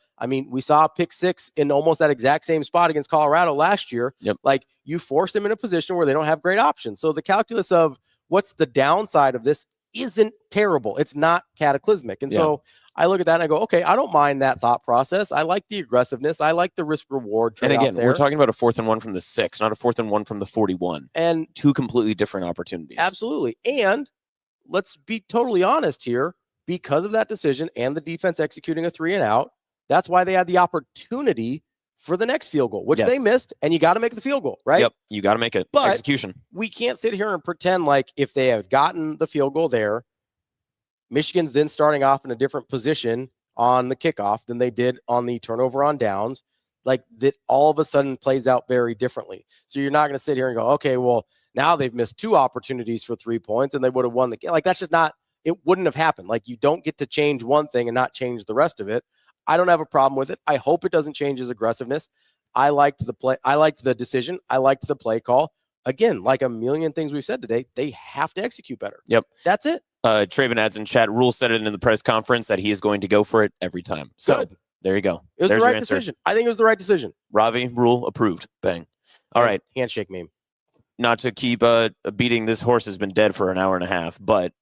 we saw a pick 6 in almost that exact same spot against Colorado last year. Yep. You force them in a position where they don't have great options. So the calculus of what's the downside of this isn't terrible. It's not cataclysmic. And so I look at that and I go, okay, I don't mind that thought process. I like the aggressiveness. I like the risk reward trade-off. And again, we're talking about a 4th and 1 from the 6, not a 4th and 1 from the 41. And 2 completely different opportunities. Absolutely. And let's be totally honest here, because of that decision and the defense executing a 3 and out, that's why they had the opportunity for the next field goal, which they missed, and you got to make the field goal, right? Yep, you got to make it. But execution. We can't sit here and pretend like if they had gotten the field goal there, Michigan's then starting off in a different position on the kickoff than they did on the turnover on downs, that all of a sudden plays out very differently. So you're not going to sit here and go, okay, well, now they've missed 2 opportunities for 3 points and they would have won the game. That's just not, it wouldn't have happened. You don't get to change one thing and not change the rest of it. I don't have a problem with it. I hope it doesn't change his aggressiveness. I liked the play. I liked the decision. I liked the play call. Again, like a million things we've said today, they have to execute better. Yep. That's it. Traven adds in chat, Rule said it in the press conference that he is going to go for it every time. So Good. There you go. It was the right decision. I think it was the right decision. Ravi, Rule approved. Bang. All right. Handshake meme. Not to keep beating this horse has been dead for an hour and a half, but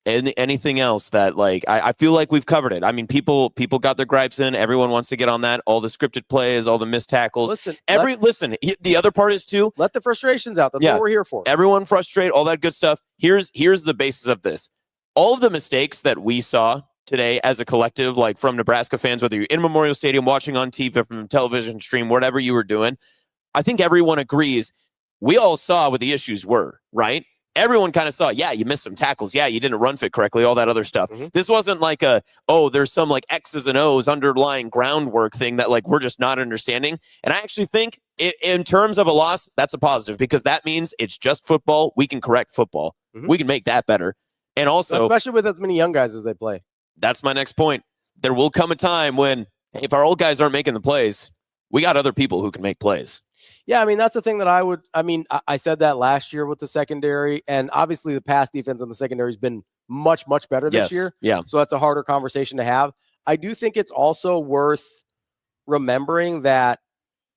anything else that I feel like we've covered it. I mean, people got their gripes in. Everyone wants to get on that. All the scripted plays, all the missed tackles. Listen, the other part is too. Let the frustrations out. That's what we're here for. Everyone frustrate, all that good stuff. Here's the basis of this. All of the mistakes that we saw today as a collective, from Nebraska fans, whether you're in Memorial Stadium, watching on TV, from television stream, whatever you were doing, I think everyone agrees we all saw what the issues were, right? Everyone kind of saw, you missed some tackles. Yeah, you didn't run fit correctly, all that other stuff. Mm-hmm. This wasn't there's some X's and O's underlying groundwork thing that we're just not understanding. And I actually think in terms of a loss, that's a positive because that means it's just football. We can correct football. Mm-hmm. We can make that better. And also, especially with as many young guys as they play. That's my next point. There will come a time when if our old guys aren't making the plays, we got other people who can make plays. Yeah, that's the thing that I said that last year with the secondary, and obviously the pass defense on the secondary has been much, much better this year. Yeah. So that's a harder conversation to have. I do think it's also worth remembering that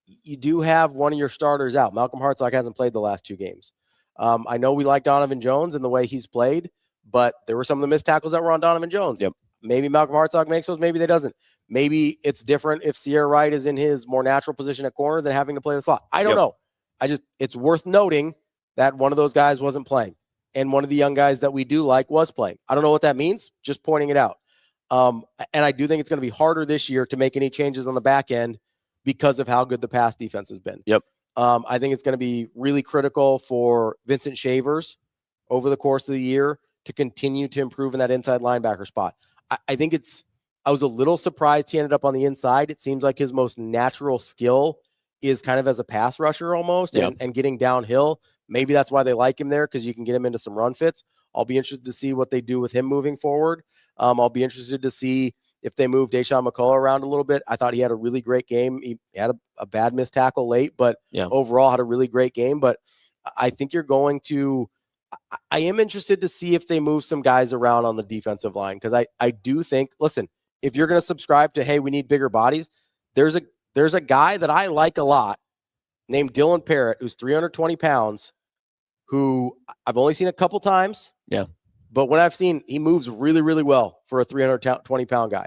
you do have one of your starters out. Malcolm Hartzog hasn't played the last 2 games. I know we like Donovan Jones and the way he's played, but there were some of the missed tackles that were on Donovan Jones. Yep. Maybe Malcolm Hartzog makes those, maybe they doesn't. Maybe it's different if Sierra Wright is in his more natural position at corner than having to play the slot. I don't know. It's worth noting that one of those guys wasn't playing, and one of the young guys that we do like was playing. I don't know what that means, just pointing it out. And I do think it's going to be harder this year to make any changes on the back end because of how good the pass defense has been. I think it's going to be really critical for Vincent Shavers over the course of the year to continue to improve in that inside linebacker spot. I was a little surprised he ended up on the inside. It seems like his most natural skill is kind of as a pass rusher almost and getting downhill. Maybe that's why they like him there, because you can get him into some run fits. I'll be interested to see what they do with him moving forward. I'll be interested to see if they move Deshaun McCullough around a little bit. I thought he had a really great game. He had a bad missed tackle late, but overall had a really great game. But I think you're going to – I am interested to see if they move some guys around on the defensive line, because I do think – listen, if you're going to subscribe to, hey, we need bigger bodies, there's a guy that I like a lot named Dylan Parrott, who's 320 pounds, who I've only seen a couple times. But when I've seen, he moves really, really well for a 320-pound guy.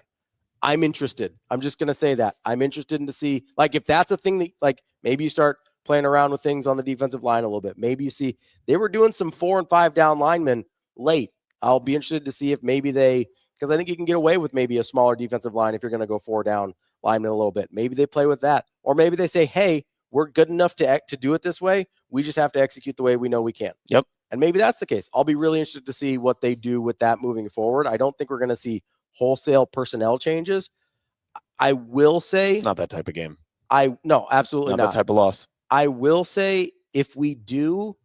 I'm interested. I'm just going to say that. I'm interested in to see, like, if that's a thing that, like, maybe you start playing around with things on the defensive line a little bit. Maybe you see they were doing some 4 and 5 down linemen late. I'll be interested to see if maybe because I think you can get away with maybe a smaller defensive line if you're going to go 4 down linemen a little bit. Maybe they play with that. Or maybe they say, hey, we're good enough to do it this way. We just have to execute the way we know we can. And maybe that's the case. I'll be really interested to see what they do with that moving forward. I don't think we're going to see wholesale personnel changes. I will say it's not that type of game. No, absolutely not. That type of loss. I will say if we do,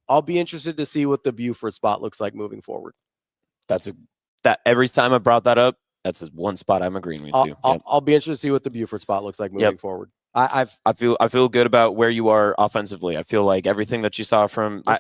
I'll be interested to see what the Buford spot looks like moving forward. That every time I brought that up, that's one spot I'm agreeing with you. I'll be interested to see what the Buford spot looks like moving forward. I feel good about where you are offensively. I feel like everything that you saw from. I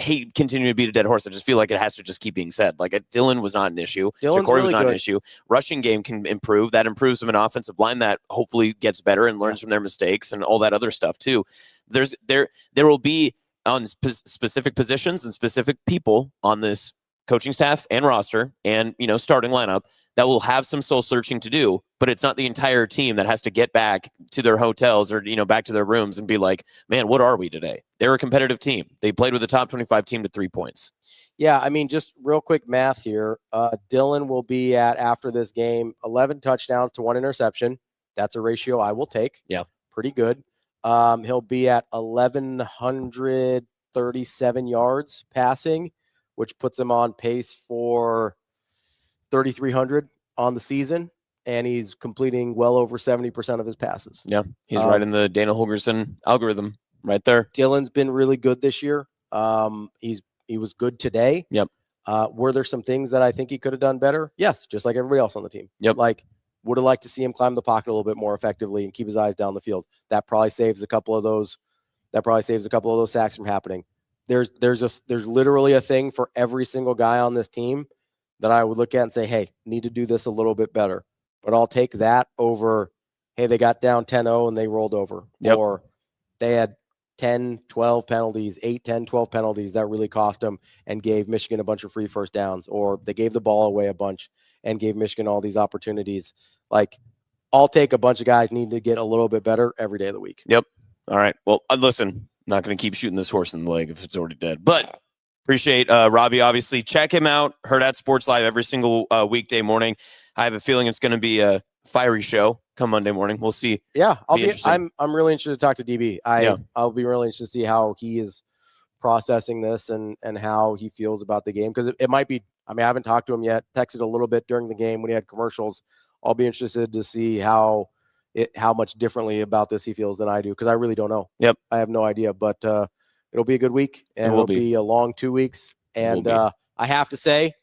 hate continuing to beat a dead horse. I just feel like it has to just keep being said. Like Dylan was not an issue. Jacory was not an issue. Rushing game can improve. That improves from an offensive line that hopefully gets better and learns from their mistakes and all that other stuff too. There will be on specific positions and specific people on this coaching staff and roster and starting lineup that will have some soul searching to do, but it's not the entire team that has to get back to their hotels or back to their rooms and be like, man, what are we today? They're a competitive team. They played with a top 25 team to 3 points. Yeah, I mean, just real quick math here. Dylan will be at, after this game, 11 touchdowns to 1 interception. That's a ratio I will take. Yeah, pretty good. He'll be at 1,137 yards passing, which puts him on pace for 3,300 on the season, and he's completing well over 70% of his passes. Yeah, he's right in the Dana Holgerson algorithm right there. Dylan's been really good this year. He was good today. Were there some things that I think he could have done better? Yes, just like everybody else on the team. Like, would have liked to see him climb the pocket a little bit more effectively and keep his eyes down the field. That probably saves a couple of those sacks from happening. There's literally a thing for every single guy on this team that I would look at and say, hey, need to do this a little bit better. But I'll take that over, hey, they got down 10-0 and they rolled over. Or they had 10, 12 penalties, 8, 10, 12 penalties that really cost them and gave Michigan a bunch of free first downs. Or they gave the ball away a bunch and gave Michigan all these opportunities. Like, I'll take a bunch of guys need to get a little bit better every day of the week. All right. Well, listen, I'm not going to keep shooting this horse in the leg if it's already dead. But appreciate Ravi, obviously. Check him out. Hurrdat Sports Live every single weekday morning. I have a feeling it's going to be a fiery show come Monday morning. We'll see. Yeah, I'm really interested to talk to DB. I'll be really interested to see how he is processing this and how he feels about the game, because it might be. I mean, I haven't talked to him yet. Texted a little bit during the game when he had commercials. I'll be interested to see how much differently about this he feels than I do, because I really don't know. I have no idea, but it'll be a good week, and it'll be a long 2 weeks. And I have to say,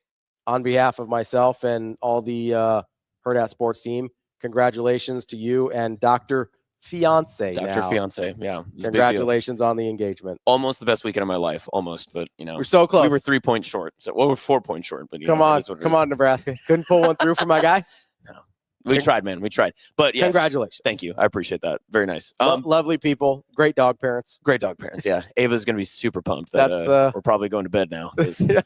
on behalf of myself and all the Hurrdat Sports team, congratulations to you and Dr. Fiance. Yeah. Congratulations on the engagement. Almost the best weekend of my life. Almost, but we're so close. We were 3 points short. So we're 4 points short. But come on, Nebraska. Couldn't pull one through for my guy. No. We tried, man. We tried. But yes, congratulations. Thank you. I appreciate that. Very nice. Lovely people. Great dog parents. Great dog parents. Yeah. Ava's going to be super pumped that we're probably going to bed now. It's been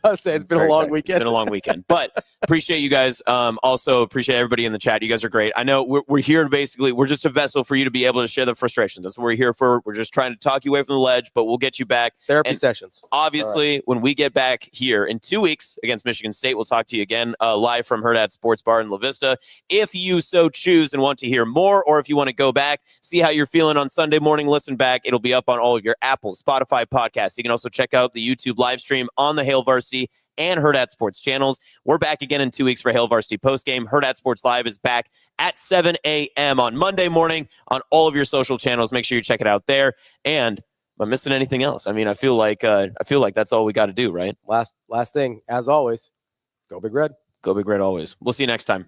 a long weekend. It's been a long weekend, but appreciate you guys. Also appreciate everybody in the chat. You guys are great. I know we're here to basically, we're just a vessel for you to be able to share the frustrations. That's what we're here for. We're just trying to talk you away from the ledge, but we'll get you back. Therapy sessions. Obviously, when we get back here in 2 weeks against Michigan State, we'll talk to you again live from Hurrdat Sports Bar in La Vista. If you so choose and want to hear more, or if you want to go back, see how you're feeling on Sunday morning, listen back. It'll be up on all of your Apple, Spotify podcasts. You can also check out the YouTube live stream on the Hail Varsity and Hurrdat Sports channels. We're back again in 2 weeks for Hail Varsity Postgame. Hurrdat Sports Live is back at 7 a.m. on Monday morning on all of your social channels. Make sure you check it out there. And am I missing anything else? I mean, I feel like that's all we got to do, right? Last thing, as always, go Big Red. Go Big Red always. We'll see you next time.